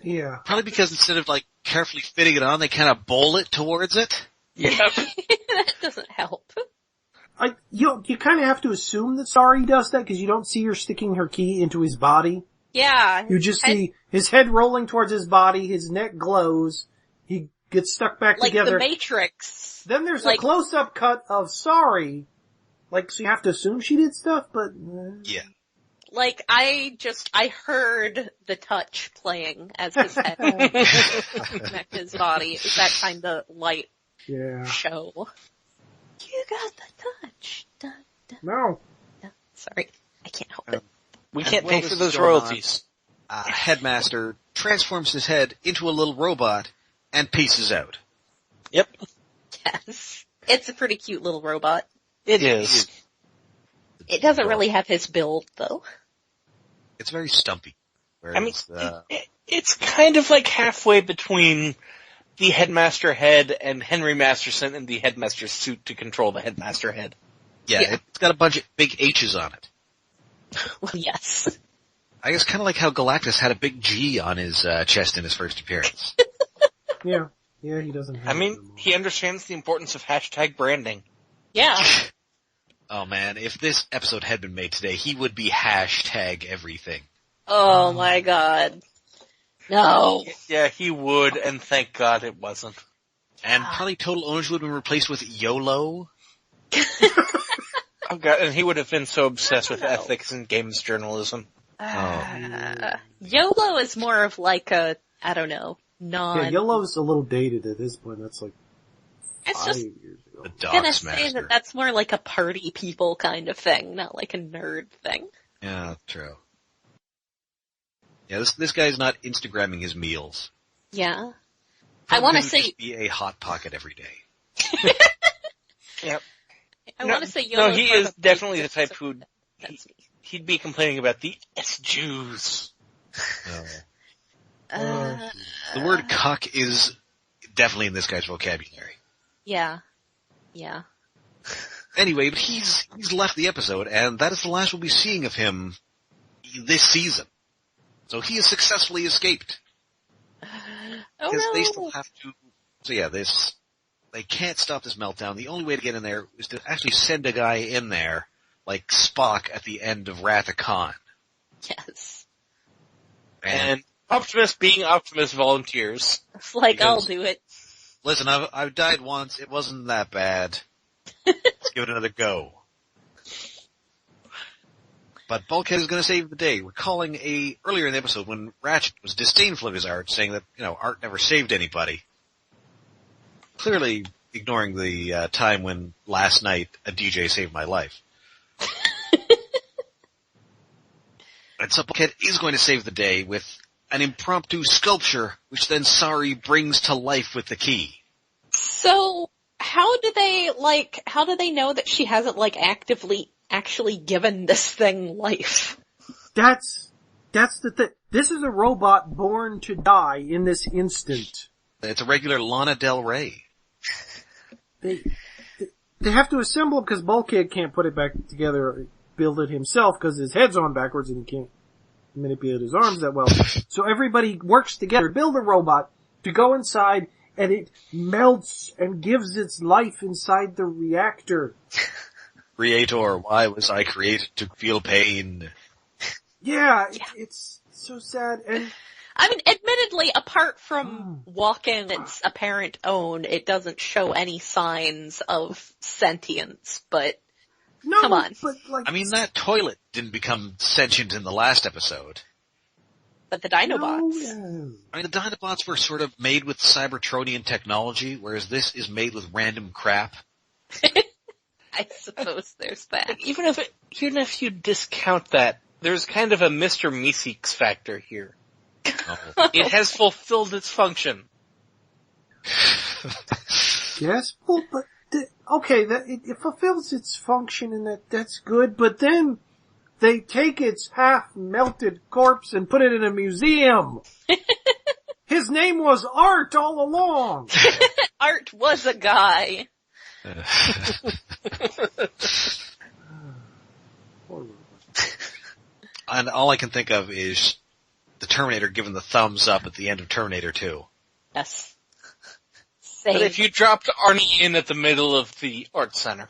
Speaker 4: Yeah.
Speaker 1: Probably because instead of like carefully fitting it on, they kind of bowl it towards it.
Speaker 3: Yeah.
Speaker 2: That doesn't help.
Speaker 4: You kind of have to assume that Sari does that because you don't see her sticking her key into his body.
Speaker 2: Yeah.
Speaker 4: You just see his head rolling towards his body, his neck glows, he gets stuck back
Speaker 2: like
Speaker 4: together.
Speaker 2: the Matrix.
Speaker 4: Then there's a
Speaker 2: like-
Speaker 4: close-up cut of Sari. Like, so you have to assume she did stuff, but...
Speaker 1: Yeah.
Speaker 2: Like, I heard the touch playing as his head connect his body. It was that kind of light
Speaker 4: Yeah.
Speaker 2: show. You got the touch. Dun, dun,
Speaker 4: No.
Speaker 2: dun. Sorry. I can't help it.
Speaker 3: We can't
Speaker 1: While
Speaker 3: pay
Speaker 1: this
Speaker 3: for
Speaker 1: is
Speaker 3: those
Speaker 1: going on,
Speaker 3: royalties.
Speaker 1: Headmaster transforms his head into a little robot and pieces out.
Speaker 3: Yep.
Speaker 2: Yes. It's a pretty cute little robot.
Speaker 3: It is.
Speaker 2: It doesn't really have his build, though.
Speaker 1: It's very stumpy.
Speaker 3: I mean,
Speaker 1: Whereas,
Speaker 3: it's kind of like halfway between the Headmaster head and Henry Masterson and the Headmaster suit to control the Headmaster head.
Speaker 1: yeah, it's got a bunch of big H's on it.
Speaker 2: Well, yes.
Speaker 1: I guess kind of like how Galactus had a big G on his chest in his first appearance.
Speaker 4: Yeah. Yeah, he doesn't have
Speaker 3: I
Speaker 4: it
Speaker 3: mean,
Speaker 4: anymore.
Speaker 3: he understands the importance of hashtag branding.
Speaker 2: Yeah.
Speaker 1: Oh man, if this episode had been made today, he would be hashtag everything.
Speaker 2: Oh my god. No.
Speaker 3: Yeah, he would, and thank God it wasn't.
Speaker 1: And probably total ownership would have been replaced with YOLO.
Speaker 3: Oh God, and he would have been so obsessed with
Speaker 2: No.
Speaker 3: ethics and games journalism.
Speaker 2: YOLO is more of like a, I don't know,
Speaker 4: Yeah, Yellow's a little dated at this point. That's like
Speaker 2: It's
Speaker 4: 5
Speaker 2: just
Speaker 4: years ago.
Speaker 1: The
Speaker 2: gonna
Speaker 1: Docs
Speaker 2: say
Speaker 1: Master.
Speaker 2: that that's more like a party people kind of thing, not like a nerd thing.
Speaker 1: Yeah, true. Yeah, this guy's not Instagramming his meals.
Speaker 2: Yeah. I want to
Speaker 1: He would
Speaker 2: say,
Speaker 1: just be a Hot Pocket every day.
Speaker 3: Yep.
Speaker 2: I
Speaker 3: No,
Speaker 2: want to say YOLO.
Speaker 3: No, he
Speaker 2: for
Speaker 3: is
Speaker 2: the
Speaker 3: definitely the
Speaker 2: basics,
Speaker 3: type
Speaker 2: so
Speaker 3: who'd
Speaker 2: that's me.
Speaker 3: he'd be complaining about the S-Jews.
Speaker 1: The word cuck is definitely in this guy's vocabulary.
Speaker 2: Yeah. Yeah.
Speaker 1: Anyway, but he's left the episode, and that is the last we'll be seeing of him this season. So he has successfully escaped.
Speaker 2: Oh
Speaker 1: Because
Speaker 2: no.
Speaker 1: they still have to, so yeah, they can't stop this meltdown. The only way to get in there is to actually send a guy in there, like Spock at the end of Wrath of Khan.
Speaker 2: Yes.
Speaker 3: And Optimus being Optimus volunteers.
Speaker 2: It's like, I'll
Speaker 1: Because-
Speaker 2: do it.
Speaker 1: Listen, I've died once, it wasn't that bad. Let's give it another go. But Bulkhead is gonna save the day, recalling earlier in the episode when Ratchet was disdainful of his art, saying that, art never saved anybody. Clearly ignoring the time when last night a DJ saved my life. And so Bulkhead is going to save the day with an impromptu sculpture, which then Sari brings to life with the key.
Speaker 2: So, how do they know that she hasn't actually given this thing life?
Speaker 4: That's the thing. This is a robot born to die in this instant.
Speaker 1: It's a regular Lana Del Rey.
Speaker 4: They have to assemble it because Bulkhead can't put it back together or build it himself because his head's on backwards and he can't manipulate his arms that well. So everybody works together to build a robot to go inside, and it melts and gives its life inside the reactor.
Speaker 1: Creator, why was I created to feel pain?
Speaker 4: Yeah, it's so sad. And
Speaker 2: I mean, admittedly, apart from walking its apparent own, it doesn't show any signs of sentience, but
Speaker 4: no,
Speaker 2: come on.
Speaker 4: but like,
Speaker 1: I mean, that toilet didn't become sentient in the last episode.
Speaker 2: But the Dinobots.
Speaker 4: no.
Speaker 1: I mean, the Dinobots were sort of made with Cybertronian technology, whereas this is made with random crap.
Speaker 2: I suppose there's that.
Speaker 3: Even if you discount that, there's kind of a Mr. Meeseeks factor here.
Speaker 1: Oh.
Speaker 3: It has fulfilled its function.
Speaker 4: Yes, well, but it fulfills its function and that's good. But then they take its half-melted corpse and put it in a museum. His name was Art all along.
Speaker 2: Art was a guy.
Speaker 1: And all I can think of is the Terminator giving the thumbs up at the end of Terminator 2.
Speaker 2: Yes.
Speaker 3: But
Speaker 2: Same.
Speaker 3: if you dropped Arnie in at the middle of the art center.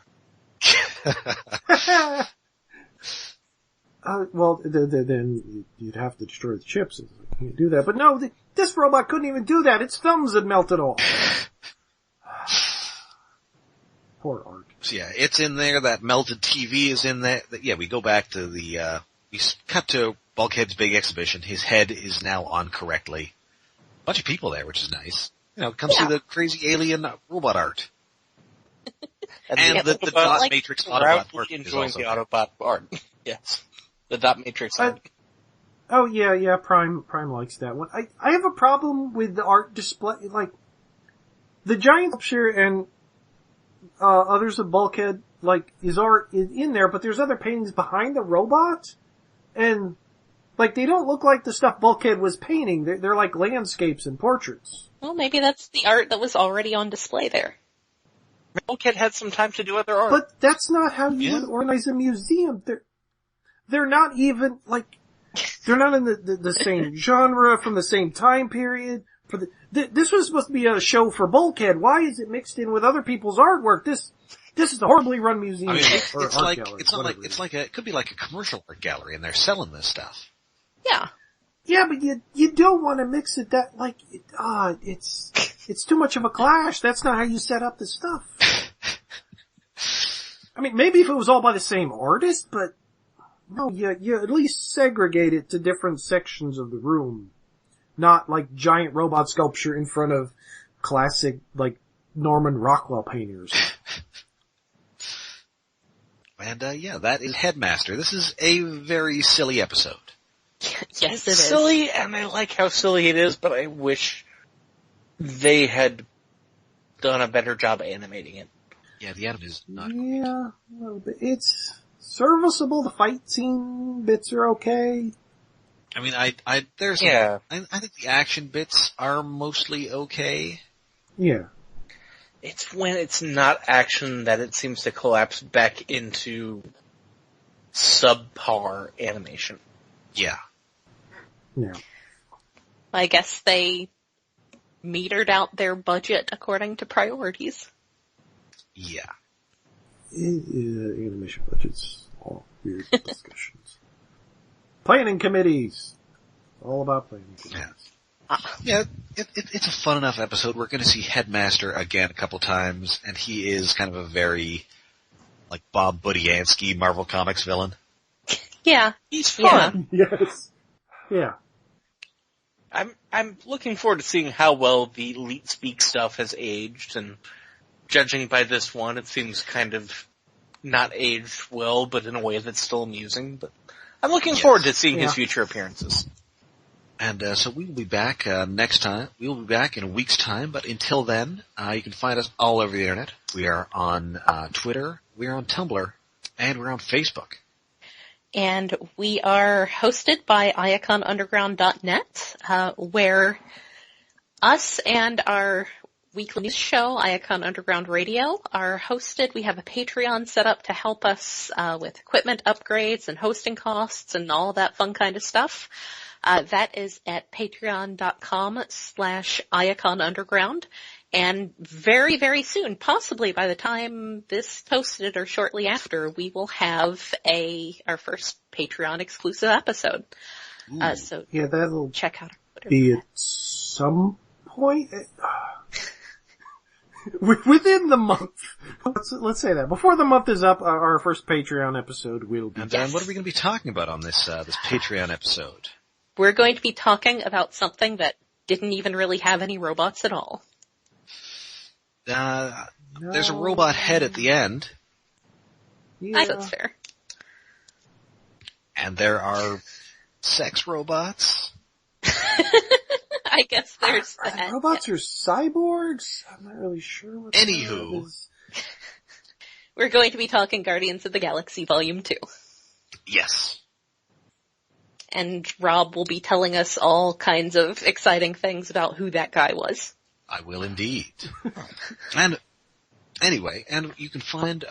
Speaker 4: Well, then you'd have to destroy the chips. You can't do that. But no, this robot couldn't even do that. Its thumbs had melted off. Poor Art.
Speaker 1: So yeah, it's in there. That melted TV is in there. Yeah, we go back to we cut to Bulkhead's big exhibition. His head is now on correctly. Bunch of people there, which is nice. Come see the crazy alien robot art. And the dot matrix Autobot art is
Speaker 3: enjoying
Speaker 1: also
Speaker 3: the
Speaker 1: there.
Speaker 3: Autobot art. Yes. The dot matrix art.
Speaker 4: Oh yeah, Prime likes that one. I have a problem with the art display, like, the giant sculpture and, others of Bulkhead, like, his art is in there, but there's other paintings behind the robot, and, like, they don't look like the stuff Bulkhead was painting. They're like landscapes and portraits.
Speaker 2: Well, maybe that's the art that was already on display there.
Speaker 3: Bulkhead had some time to do other art.
Speaker 4: But that's not how you would organize a museum. They're not even, like, they're not in the same genre, from the same time period. This was supposed to be a show for Bulkhead. Why is it mixed in with other people's artwork? This is a horribly run museum.
Speaker 1: I mean, it could be like a commercial art gallery, and they're selling this stuff.
Speaker 2: Yeah.
Speaker 4: Yeah, but you don't want to mix it that, like, it's too much of a clash. That's not how you set up the stuff. I mean, maybe if it was all by the same artist, but no, you at least segregate it to different sections of the room. Not like giant robot sculpture in front of classic, like, Norman Rockwell painters.
Speaker 1: And that is Headmaster. This is a very silly episode.
Speaker 2: Yes, it is.
Speaker 3: Silly, and I like how silly it is, but I wish they had done a better job animating it.
Speaker 1: Yeah, the anime is not.
Speaker 4: Yeah, a little bit. It's serviceable. The fight scene bits are okay.
Speaker 1: I mean, I think the action bits are mostly okay.
Speaker 4: Yeah.
Speaker 3: It's when it's not action that it seems to collapse back into subpar animation.
Speaker 1: Yeah.
Speaker 4: Yeah.
Speaker 2: I guess they metered out their budget according to priorities.
Speaker 1: Yeah.
Speaker 4: Animation budgets, all weird discussions. Planning committees. All about planning committees.
Speaker 1: Yeah, it's a fun enough episode. We're going to see Headmaster again a couple times, and he is kind of a very, like, Bob Budiansky Marvel Comics villain.
Speaker 2: Yeah.
Speaker 3: He's fun.
Speaker 4: Yes. Yeah.
Speaker 3: I'm looking forward to seeing how well the Elite Speak stuff has aged, and judging by this one, it seems kind of not aged well, but in a way that's still amusing. But I'm looking forward to seeing his future appearances.
Speaker 1: And so we will be back next time. We will be back in a week's time, but until then, you can find us all over the internet. We are on Twitter, we are on Tumblr, and we're on Facebook.
Speaker 2: And we are hosted by iaconunderground.net, where us and our weekly news show, Iacon Underground Radio, are hosted. We have a Patreon set up to help us with equipment upgrades and hosting costs and all that fun kind of stuff. That is at patreon.com/IaconUnderground. And very, very soon, possibly by the time this posted or shortly after, we will have our first Patreon exclusive episode. So
Speaker 4: yeah, that'll
Speaker 2: check out our Twitter.
Speaker 4: be at some point. Within the month. Let's say that. Before the month is up, our first Patreon episode will be.
Speaker 1: And what are we going to be talking about on this Patreon episode?
Speaker 2: We're going to be talking about something that didn't even really have any robots at all.
Speaker 1: There's a robot head at the end.
Speaker 4: Yeah.
Speaker 2: That's fair.
Speaker 1: And there are sex robots.
Speaker 2: I guess there's that.
Speaker 4: Robots are cyborgs? I'm not really sure what
Speaker 1: Anywho.
Speaker 4: that is.
Speaker 2: We're going to be talking Guardians of the Galaxy Volume 2.
Speaker 1: Yes.
Speaker 2: And Rob will be telling us all kinds of exciting things about who that guy was.
Speaker 1: I will indeed. And anyway, and you can find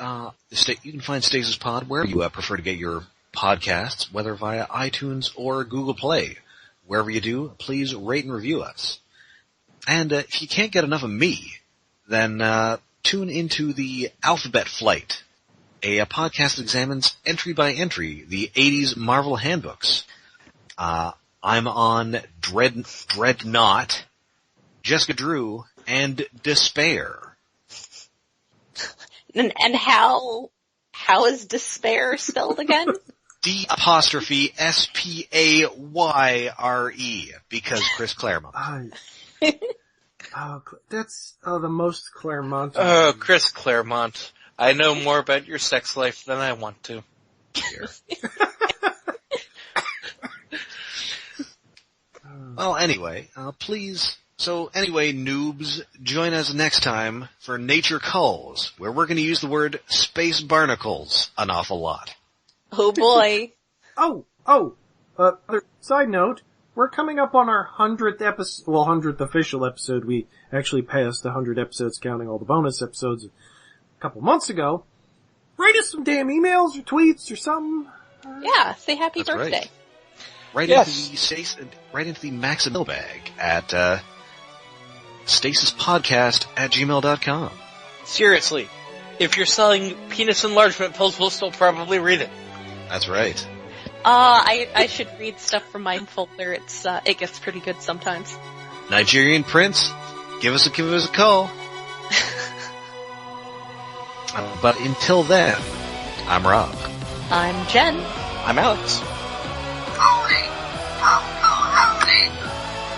Speaker 1: Stasis Pod where you prefer to get your podcasts, whether via iTunes or Google Play. Wherever you do, please rate and review us. And if you can't get enough of me, then tune into the Alphabet Flight, a podcast that examines entry by entry the 80s Marvel handbooks. I'm on Dreadnought, Jessica Drew, and Despair.
Speaker 2: And how is despair spelled again?
Speaker 1: D''Spayre, because Chris Claremont.
Speaker 4: That's the most Claremont.
Speaker 3: Oh, Chris Claremont. I know more about your sex life than I want to.
Speaker 1: Here. Well, anyway, noobs, join us next time for Nature Calls, where we're going to use the word space barnacles an awful lot.
Speaker 2: Oh boy.
Speaker 4: Side note, we're coming up on our 100th episode, 100th official episode. We actually passed 100 episodes counting all the bonus episodes a couple months ago. Write us some damn emails or tweets or something.
Speaker 2: Yeah, say happy
Speaker 1: That's
Speaker 2: birthday.
Speaker 1: Right into the Maxim mailbag at stasispodcast@gmail.com.
Speaker 3: Seriously, if you're selling penis enlargement pills, we'll still probably read it.
Speaker 1: That's right.
Speaker 2: I should read stuff from my folder. It gets pretty good sometimes.
Speaker 1: Nigerian Prince, give us a call. But until then, I'm Rob.
Speaker 2: I'm Jen.
Speaker 3: I'm Alex.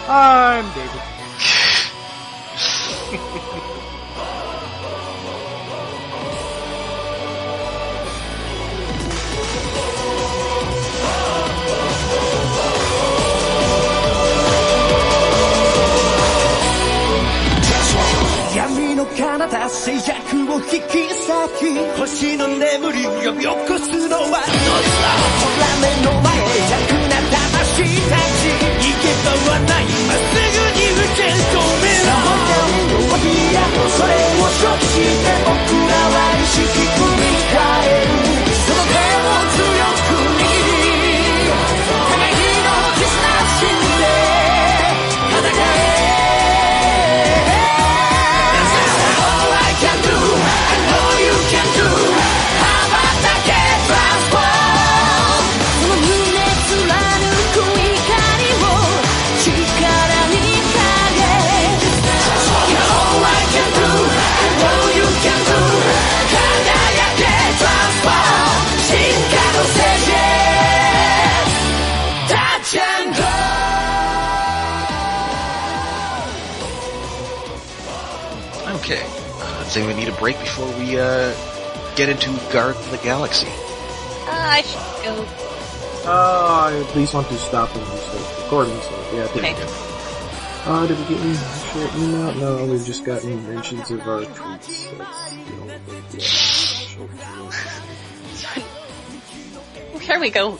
Speaker 4: I'm David.
Speaker 5: 闇の彼方静寂を引き裂き星の眠りを呼び起こすのはどいつだほら目の前弱な魂たち逃げ場はないまっすぐに受け止めろ弱気やそれを承知して僕らは意識組み替えるその手を強く握り互いの絆信で戦え
Speaker 1: Okay, I think we need a break before we get into Guard the Galaxy.
Speaker 2: I should go.
Speaker 4: I at least want to stop when we start recording, so yeah.
Speaker 2: Okay.
Speaker 4: Did we get any short email? No, we've just gotten mentions of our tweets.
Speaker 2: Here we go.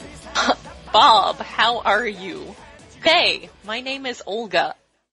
Speaker 2: Bob, how are you? Hey, my name is Olga.